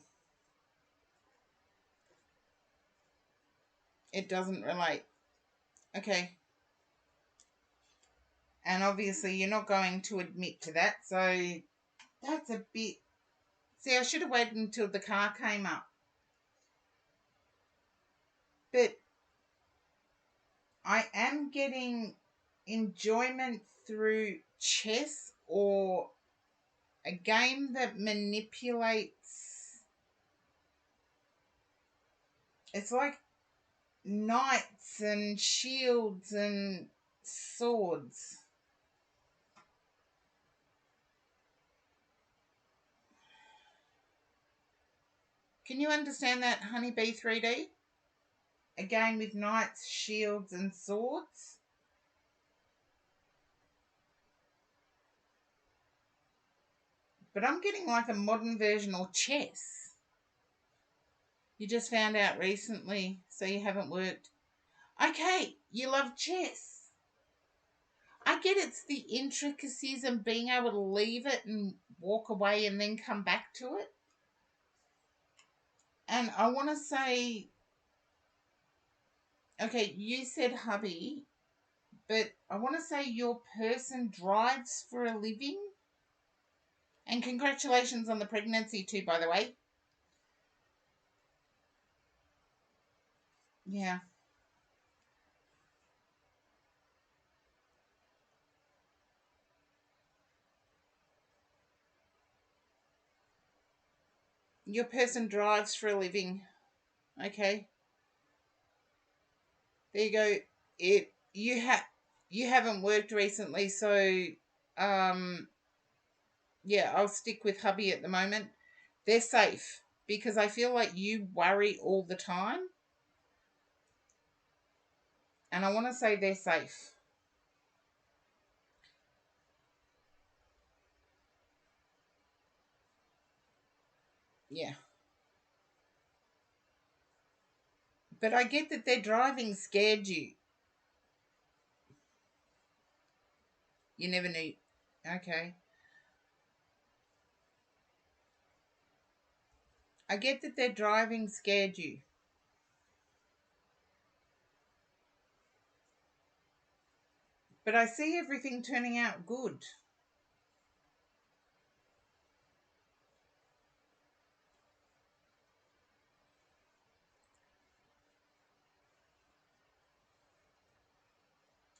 It doesn't relate. Okay. And obviously you're not going to admit to that, so that's a bit... See, I should have waited until the car came up. But I am getting enjoyment through chess or a game that manipulates. It's like knights and shields and swords. Can you understand that, Honeybee 3D? A game with knights, shields, and swords? But I'm getting like a modern version of chess. You just found out recently, so you haven't worked. Okay, you love chess. I get it's the intricacies and being able to leave it and walk away and then come back to it. And I want to say, okay, you said hubby, but I want to say your person drives for a living. And congratulations on the pregnancy too, by the way. Yeah. Your person drives for a living. Okay. There you go. You haven't worked recently, so yeah, I'll stick with hubby at the moment. They're safe because I feel like you worry all the time. And I want to say they're safe. Yeah. But I get that their driving scared you. You never knew. Okay. I get that their driving scared you. But I see everything turning out good.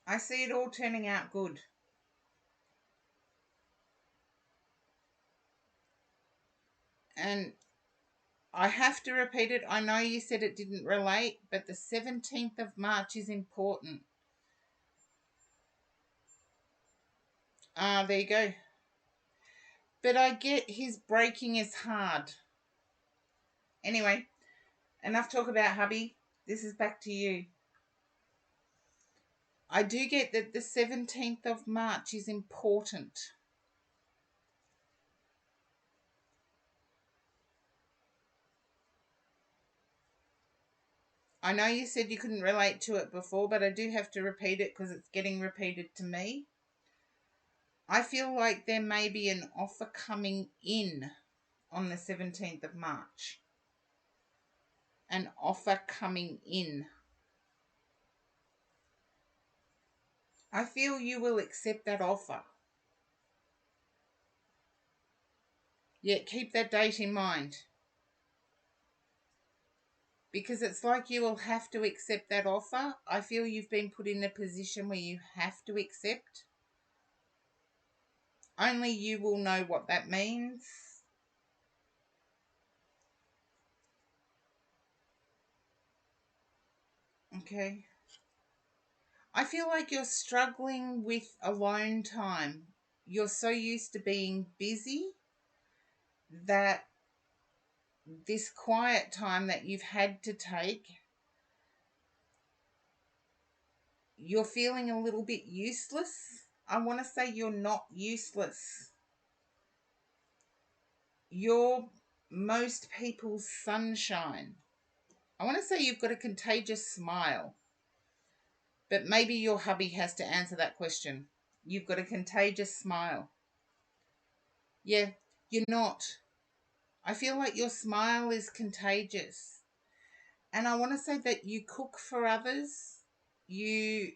I see it all turning out good. And I have to repeat it. I know you said it didn't relate, but the 17th of March is important. There you go. But I get his breaking is hard. Anyway, enough talk about hubby. This is back to you. I do get that the 17th of March is important. I know you said you couldn't relate to it before, but I do have to repeat it because it's getting repeated to me. I feel like there may be an offer coming in on the 17th of March. An offer coming in. I feel you will accept that offer. Yet keep that date in mind. Because it's like you will have to accept that offer. I feel you've been put in a position where you have to accept. Only you will know what that means. Okay. I feel like you're struggling with alone time. You're so used to being busy that this quiet time that you've had to take, you're feeling a little bit useless. I want to say you're not useless. You're most people's sunshine. I want to say you've got a contagious smile, but maybe your hubby has to answer that question. You've got a contagious smile. Yeah, you're not. I feel like your smile is contagious. And I want to say that you cook for others. You